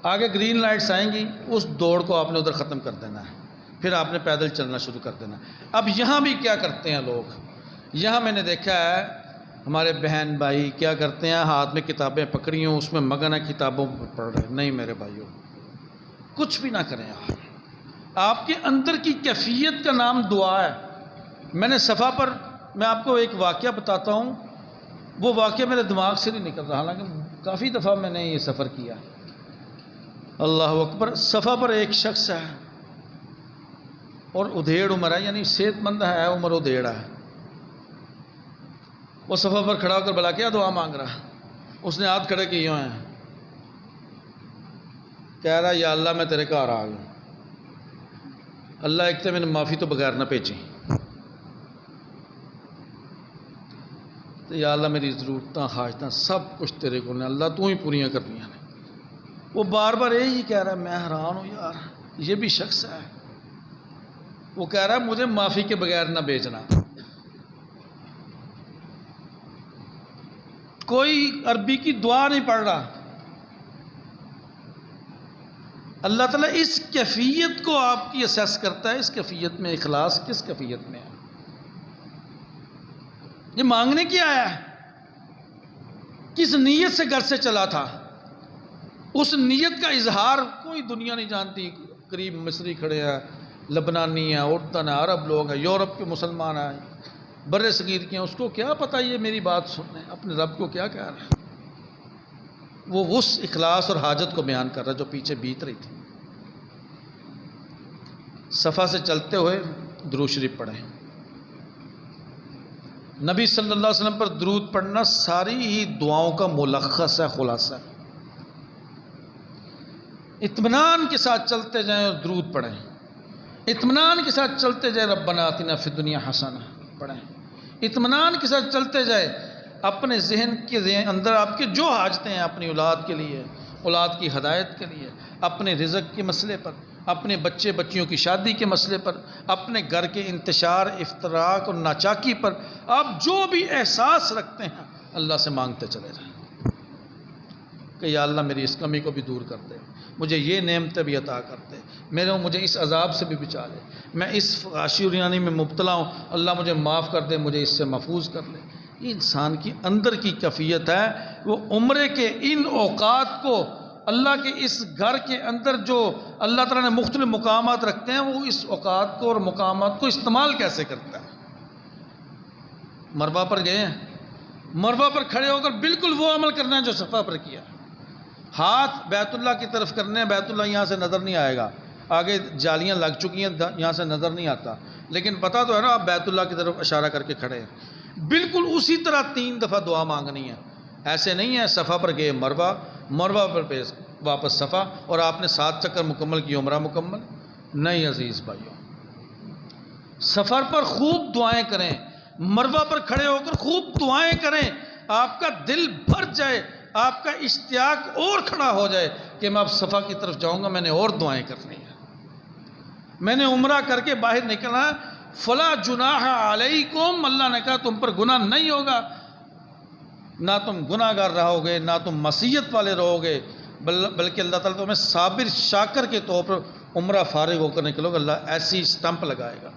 آگے گرین لائٹس آئیں گی، اس دوڑ کو آپ نے ادھر ختم کر دینا ہے، پھر آپ نے پیدل چلنا شروع کر دینا ہے۔ اب یہاں بھی کیا کرتے ہیں لوگ، یہاں میں نے دیکھا ہے ہمارے بہن بھائی کیا کرتے ہیں، ہاتھ میں کتابیں پکڑی ہوں، اس میں مگن ہے، کتابوں پر پڑھ رہے ہیں۔ نہیں میرے بھائیوں، کچھ بھی نہ کریں آپ کے اندر کی کیفیت کا نام دعا ہے۔ میں نے صفحہ پر، میں آپ کو ایک واقعہ بتاتا ہوں، وہ واقعہ میرے دماغ سے نہیں نکل رہا، حالانکہ کافی دفعہ میں نے یہ سفر کیا۔ اللہ اکبر، صفحہ پر ایک شخص ہے اور ادھیڑ عمر ہے، یعنی صحت مند ہے، عمر ادھیڑ ہے۔ وہ صفحہ پر کھڑا ہو کر بلا کیا دعا مانگ رہا، اس نے ہاتھ کھڑے کیے ہیں، کہہ رہا یا اللہ میں تیرے گھر آ گیا، اللہ ایک تو میں نے معافی تو بغیر نہ بھیجی، تو یا اللہ میری ضرورتاں حاجتاں سب کچھ تیرے کو نے، اللہ تو ہی پوریاں کرنی ہیں۔ وہ بار بار یہی کہہ رہا ہے، میں حیران ہوں یار، یہ بھی شخص ہے، وہ کہہ رہا ہے مجھے معافی کے بغیر نہ بھیجنا۔ کوئی عربی کی دعا نہیں پڑھ رہا۔ اللہ تعالیٰ اس کیفیت کو آپ کی اسیس کرتا ہے، اس کیفیت میں اخلاص کس کیفیت میں ہے، یہ مانگنے کی آیا ہے، کس نیت سے گھر سے چلا تھا، اس نیت کا اظہار کوئی دنیا نہیں جانتی۔ قریب مصری کھڑے ہیں، لبنانی ہیں، اردن ہیں، عرب لوگ ہیں، یورپ کے مسلمان ہیں، بر صغیر کے ہیں، اس کو کیا پتہ یہ میری بات سن رہے ہیں، اپنے رب کو کیا کہہ رہا ہے؟ وہ اس اخلاص اور حاجت کو بیان کر رہا ہے جو پیچھے بیت رہی تھی۔ صفا سے چلتے ہوئے درود شریف پڑھیں۔ نبی صلی اللہ علیہ وسلم پر درود پڑھنا ساری ہی دعاؤں کا ملخص ہے، خلاصہ ہے۔ اطمینان کے ساتھ چلتے جائیں اور درود پڑھیں، اطمینان کے ساتھ چلتے جائیں ربنا آتنا فی الدنیا حسنہ پڑھیں، اطمینان کے ساتھ چلتے جائیں اپنے ذہن کے اندر آپ کے جو حاجتیں ہیں، اپنی اولاد کے لیے، اولاد کی ہدایت کے لیے، اپنے رزق کے مسئلے پر، اپنے بچے بچیوں کی شادی کے مسئلے پر، اپنے گھر کے انتشار، افتراق اور ناچاکی پر، آپ جو بھی احساس رکھتے ہیں اللہ سے مانگتے چلے جائیں کہ یا اللہ میری اس کمی کو بھی دور کر دے، مجھے یہ نعمتیں بھی عطا کر دے، مجھے اس عذاب سے بھی بچا لے، میں اس عاشورانی میں مبتلا ہوں، اللہ مجھے معاف کر دے، مجھے اس سے محفوظ کر لے۔ یہ انسان کی اندر کی کیفیت ہے۔ وہ عمرے کے ان اوقات کو اللہ کے اس گھر کے اندر جو اللہ تعالیٰ نے مختلف مقامات رکھتے ہیں، وہ اس اوقات کو اور مقامات کو استعمال کیسے کرتا ہے۔ مروہ پر گئے ہیں، مروہ پر کھڑے ہو کر بالکل وہ عمل کرنا ہے جو صفا پر کیا، ہاتھ بیت اللہ کی طرف کرنے ہیں، بیت اللہ یہاں سے نظر نہیں آئے گا، آگے جالیاں لگ چکی ہیں، یہاں سے نظر نہیں آتا، لیکن پتہ تو ہے نا آپ بیت اللہ کی طرف اشارہ کر کے کھڑے ہیں۔ بالکل اسی طرح 3 دفعہ دعا مانگنی ہے، ایسے نہیں ہے صفا پر گئے مروہ، مروہ پر واپس صفا اور آپ نے 7 چکر مکمل کی، عمرہ مکمل نہیں۔ عزیز بھائیوں، سفر پر خوب دعائیں کریں، مروہ پر کھڑے ہو کر خوب دعائیں کریں، آپ کا دل بھر جائے، آپ کا اشتیاق اور کھڑا ہو جائے کہ میں اب صفا کی طرف جاؤں گا، میں نے اور دعائیں کرنی ہیں، میں نے عمرہ کر کے باہر نکلنا، فلا جناح علیکم، اللہ نے کہا تم پر گناہ نہیں ہوگا، نہ تم گناہ گار رہو گے، نہ تم معصیت والے رہو گے، بلکہ اللہ تعالیٰ تمہیں صابر شاکر کے طور پر عمرہ فارغ ہو کر نکلو گے، اللہ ایسی سٹمپ لگائے گا۔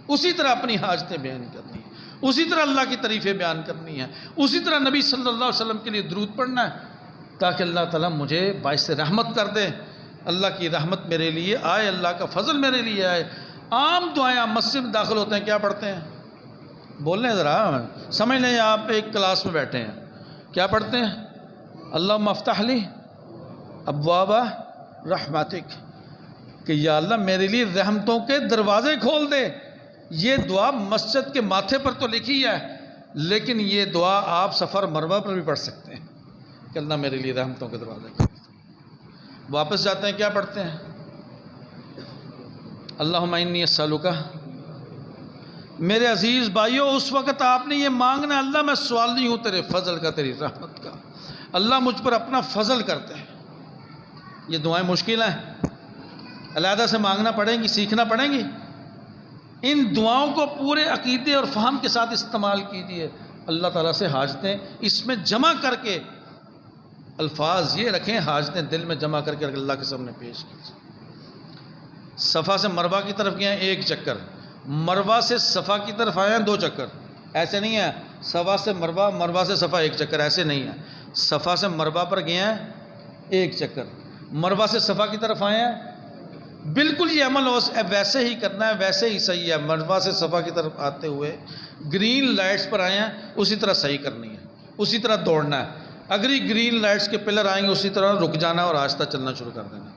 اسی طرح اپنی حاجتیں بیان کرنی ہیں، اسی طرح اللہ کی تعریفیں بیان کرنی ہیں، اسی طرح نبی صلی اللہ علیہ وسلم کے لیے درود پڑھنا ہے تاکہ اللہ تعالیٰ مجھے باعث رحمت کر دے، اللہ کی رحمت میرے لیے آئے، اللہ کا فضل میرے لیے آئے۔ عام دعائیں آپ مسجد میں داخل ہوتے ہیں کیا پڑھتے ہیں؟ بول لیں ذرا، سمجھ لیں آپ ایک کلاس میں بیٹھے ہیں، کیا پڑھتے ہیں؟ اللہم افتح لی ابواب رحمتک، کہ یا اللہ میرے لیے رحمتوں کے دروازے کھول دے۔ یہ دعا مسجد کے ماتھے پر تو لکھی ہے، لیکن یہ دعا آپ سفر مروہ پر بھی پڑھ سکتے ہیں کہ اللہ میرے لیے رحمتوں کے دروازے کھول دے۔ واپس جاتے ہیں کیا پڑھتے ہیں؟ اللہم انی اسألک۔ میرے عزیز بھائیو، اس وقت آپ نے یہ مانگنا، اللہ میں سوال نہیں ہوں تیرے فضل کا، تیری رحمت کا، اللہ مجھ پر اپنا فضل کرتے ہیں۔ یہ دعائیں مشکل ہیں، علیحدہ سے مانگنا پڑیں گی، سیکھنا پڑیں گی۔ ان دعاؤں کو پورے عقیدے اور فہم کے ساتھ استعمال کیجیے۔ اللہ تعالیٰ سے حاجتیں اس میں جمع کر کے، الفاظ یہ رکھیں، حاجتیں دل میں جمع کر کے اللہ کے سامنے پیش کیجیے۔ صفا سے مروہ کی طرف گئے ہیں 1 چکر، مروہ سے صفا کی طرف آئے ہیں 2 چکر، ایسے نہیں ہے صفا سے مروہ، مروہ سے صفا 1 چکر، ایسے نہیں ہے۔ صفا سے مروہ پر گئے ہیں 1 چکر، مروہ سے صفا کی طرف آئے ہیں، بالکل یہ عمل ویسے ہی کرنا ہے، ویسے ہی صحیح ہے۔ مروہ سے صفا کی طرف آتے ہوئے گرین لائٹس پر آئے ہیں، اسی طرح صحیح کرنی ہے، اسی طرح دوڑنا ہے۔ اگر ہی گرین لائٹس کے پلر آئیں گے اسی طرح رک جانا اور آہستہ چلنا شروع کر دینا۔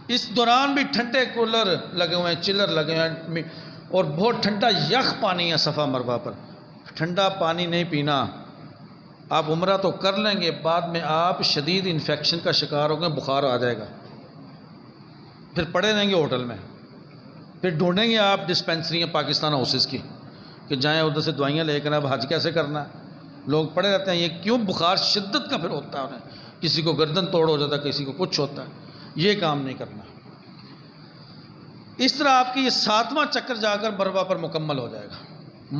اس دوران بھی ٹھنڈے کولر لگے ہوئے ہیں، چلر لگے ہوئے ہیں، اور بہت ٹھنڈا یخ پانی ہے صفا مروہ پر، ٹھنڈا پانی نہیں پینا۔ آپ عمرہ تو کر لیں گے، بعد میں آپ شدید انفیکشن کا شکار ہو گئے، بخار آ جائے گا، پھر پڑے رہیں گے ہوٹل میں، پھر ڈھونڈیں گے آپ ڈسپینسریاں پاکستان ہاؤسز کی کہ جائیں ادھر سے دوائیاں لے کر، اب حج کیسے کرنا ہے؟ لوگ پڑے رہتے ہیں، یہ کیوں؟ بخار شدت کا پھر ہوتا ہے انہیں، کسی کو گردن توڑ ہو جاتا ہے، کسی کو کچھ ہوتا ہے۔ یہ کام نہیں کرنا۔ اس طرح آپ کی یہ 7واں چکر جا کر مروہ پر مکمل ہو جائے گا۔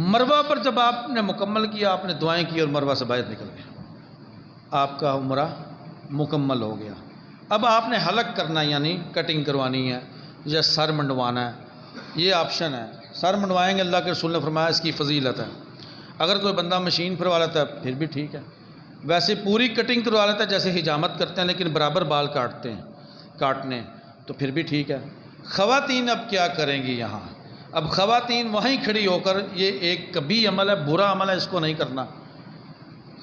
مروہ پر جب آپ نے مکمل کیا، آپ نے دعائیں کی اور مروہ سے باہر نکل گئے، آپ کا عمرہ مکمل ہو گیا۔ اب آپ نے حلق کرنا، یعنی کٹنگ کروانی ہے یا سر منڈوانا ہے، یہ آپشن ہے۔ سر منڈوائیں گے، اللہ کے رسول نے فرمایا اس کی فضیلت ہے۔ اگر کوئی بندہ مشین پھروا لیتا ہے پھر بھی ٹھیک ہے، ویسے پوری کٹنگ کروا لیتا ہے جیسے حجامت کرتے ہیں لیکن برابر بال کاٹنے تو پھر بھی ٹھیک ہے۔ خواتین اب کیا کریں گی یہاں؟ اب خواتین وہیں کھڑی ہو کر، یہ ایک کبھی عمل ہے، برا عمل ہے، اس کو نہیں کرنا۔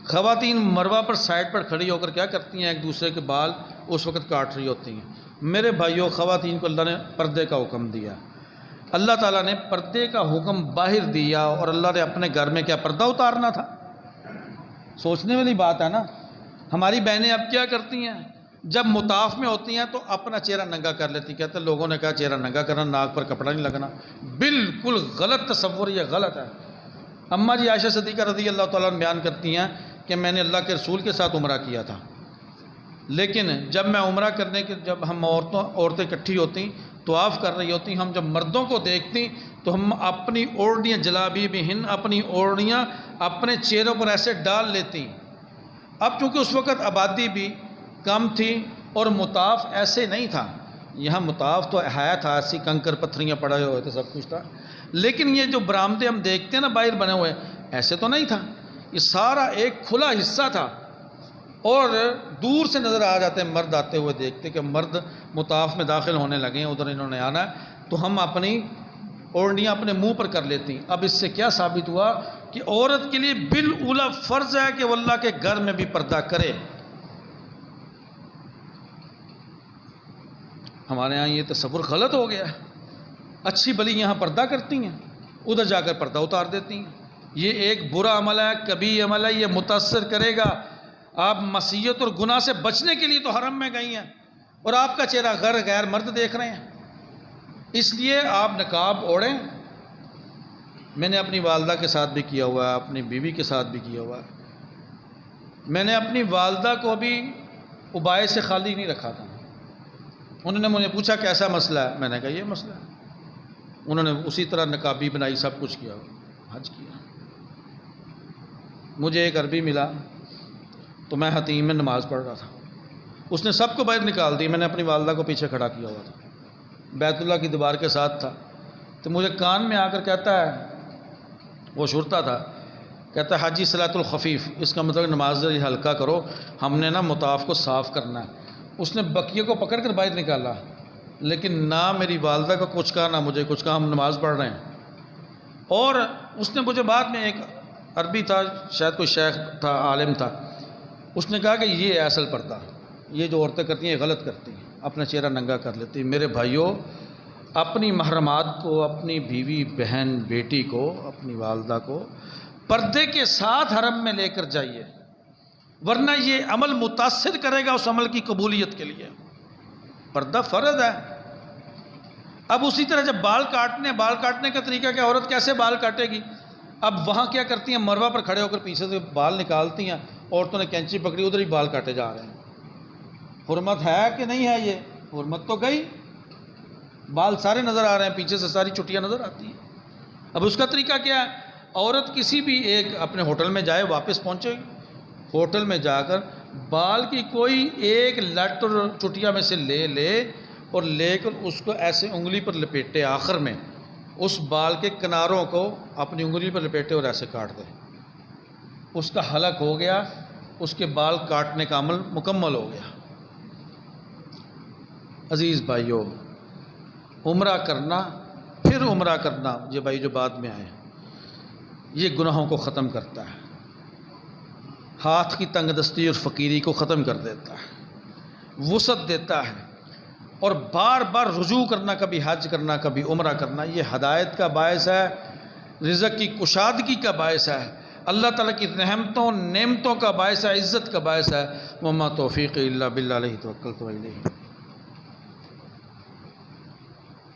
خواتین مروہ پر سائڈ پر کھڑی ہو کر کیا کرتی ہیں؟ ایک دوسرے کے بال اس وقت کاٹ رہی ہوتی ہیں۔ میرے بھائیوں، خواتین کو اللہ نے پردے کا حکم دیا، اللہ تعالیٰ نے پردے کا حکم باہر دیا، اور اللہ نے اپنے گھر میں کیا پردہ اتارنا تھا؟ سوچنے والی بات ہے نا۔ ہماری بہنیں اب کیا کرتی ہیں؟ جب مطاف میں ہوتی ہیں تو اپنا چہرہ ننگا کر لیتی، کہتے ہیں لوگوں نے کہا چہرہ ننگا کرنا، ناک پر کپڑا نہیں لگنا۔ بالکل غلط تصور، یہ غلط ہے۔ اماں جی عائشہ صدیقہ رضی اللہ تعالیٰ عنہ بیان کرتی ہیں کہ میں نے اللہ کے رسول کے ساتھ عمرہ کیا تھا، لیکن جب میں عمرہ کرنے کے، جب ہم عورتیں اکٹھی ہوتی، طواف کر رہی ہوتی، ہم جب مردوں کو دیکھتی تو ہم اپنی اوڑھنیاں، جلابیبہن، اپنی اوڑھنیاں اپنے چہروں پر ایسے ڈال لیتی۔ اب چونکہ اس وقت آبادی بھی کم تھی اور مطاف ایسے نہیں تھا، یہاں مطاف تو ہے تھا، ایسی کنکر پتھریاں پڑے ہوئے تھے، سب کچھ تھا، لیکن یہ جو برآمدے ہم دیکھتے ہیں نا باہر بنے ہوئے، ایسے تو نہیں تھا، یہ سارا ایک کھلا حصہ تھا، اور دور سے نظر آ جاتے ہیں مرد آتے ہوئے، دیکھتے کہ مرد مطاف میں داخل ہونے لگے ہیں، ادھر انہوں نے آنا ہے، تو ہم اپنی اوڑھنیاں اپنے منہ پر کر لیتی۔ اب اس سے کیا ثابت ہوا کہ عورت کے لیے بالاولیٰ فرض ہے کہ وہ اللہ کے گھر میں بھی پردہ کرے۔ ہمارے ہاں یہ تصور غلط ہو گیا ہے، اچھی بلی یہاں پردہ کرتی ہیں، ادھر جا کر پردہ اتار دیتی ہیں۔ یہ ایک برا عمل ہے، کبھی عمل ہے، یہ متاثر کرے گا۔ آپ معصیت اور گناہ سے بچنے کے لیے تو حرم میں گئی ہیں، اور آپ کا چہرہ غیر مرد دیکھ رہے ہیں، اس لیے آپ نقاب اوڑھیں۔ میں نے اپنی والدہ کے ساتھ بھی کیا ہوا ہے، اپنی بیوی کے ساتھ بھی کیا ہوا ہے۔ میں نے اپنی والدہ کو بھی عبائے سے خالی نہیں رکھا تھا۔ انہوں نے مجھے پوچھا کیسا مسئلہ ہے، میں نے کہا یہ مسئلہ ہے۔ انہوں نے اسی طرح نقابی بنائی، سب کچھ کیا، حج کیا۔ مجھے ایک عربی ملا تو میں حتیم میں نماز پڑھ رہا تھا، اس نے سب کو باہر نکال دی، میں نے اپنی والدہ کو پیچھے کھڑا کیا ہوا تھا، بیت اللہ کی دیوار کے ساتھ تھا، تو مجھے کان میں آ کر کہتا ہے، وہ شرطا تھا، کہتا ہے حاجی صلاۃ الخفیف، اس کا مطلب نماز ہلکا کرو، ہم نے نا مطاف کو صاف کرنا ہے۔ اس نے بقیے کو پکڑ کر باہر نکالا، لیکن نہ میری والدہ کو کچھ کہا نہ مجھے کچھ کہا، ہم نماز پڑھ رہے ہیں۔ اور اس نے مجھے بعد میں، ایک عربی تھا، شاید کوئی شیخ تھا، عالم تھا، اس نے کہا کہ یہ ہے اصل پردہ، یہ جو عورتیں کرتی ہیں یہ غلط کرتی ہیں، اپنا چہرہ ننگا کر لیتی ہیں۔ میرے بھائیوں، اپنی محرمات کو، اپنی بیوی، بہن، بیٹی کو، اپنی والدہ کو پردے کے ساتھ حرم میں لے کر جائیے، ورنہ یہ عمل متاثر کرے گا اس عمل کی قبولیت کے لیے۔ پردہ فرض ہے۔ اب اسی طرح جب بال کاٹنے کا طریقہ کیا، عورت کیسے بال کاٹے گی؟ اب وہاں کیا کرتی ہیں، مروہ پر کھڑے ہو کر پیچھے سے بال نکالتی ہیں، عورتوں نے کینچی پکڑی، ادھر ہی بال کاٹے جا رہے ہیں۔ حرمت ہے کہ نہیں ہے؟ یہ حرمت تو گئی، بال سارے نظر آ رہے ہیں، پیچھے سے ساری چٹیاں نظر آتی ہیں۔ اب اس کا طریقہ کیا ہے؟ عورت کسی بھی ایک اپنے ہوٹل میں جائے، واپس پہنچے ہوٹل میں جا کر بال کی کوئی ایک لٹ اور چٹیا میں سے لے اور لے کر اس کو ایسے انگلی پر لپیٹے، آخر میں اس بال کے کناروں کو اپنی انگلی پر لپیٹے اور ایسے کاٹ دے، اس کا حلق ہو گیا، اس کے بال کاٹنے کا عمل مکمل ہو گیا۔ عزیز بھائیوں، عمرہ کرنا، پھر عمرہ کرنا، یہ بھائی جو بعد میں آئے، یہ گناہوں کو ختم کرتا ہے، ہاتھ کی تنگ دستی اور فقیری کو ختم کر دیتا ہے، وسعت دیتا ہے، اور بار بار رجوع کرنا، کبھی حج کرنا، کبھی عمرہ کرنا، یہ ہدایت کا باعث ہے، رزق کی کشادگی کا باعث ہے، اللہ تعالیٰ کی رحمتوں نعمتوں کا باعث ہے، عزت کا باعث ہے۔ وما توفیق الا باللہ، علیہ توکلت و الیہ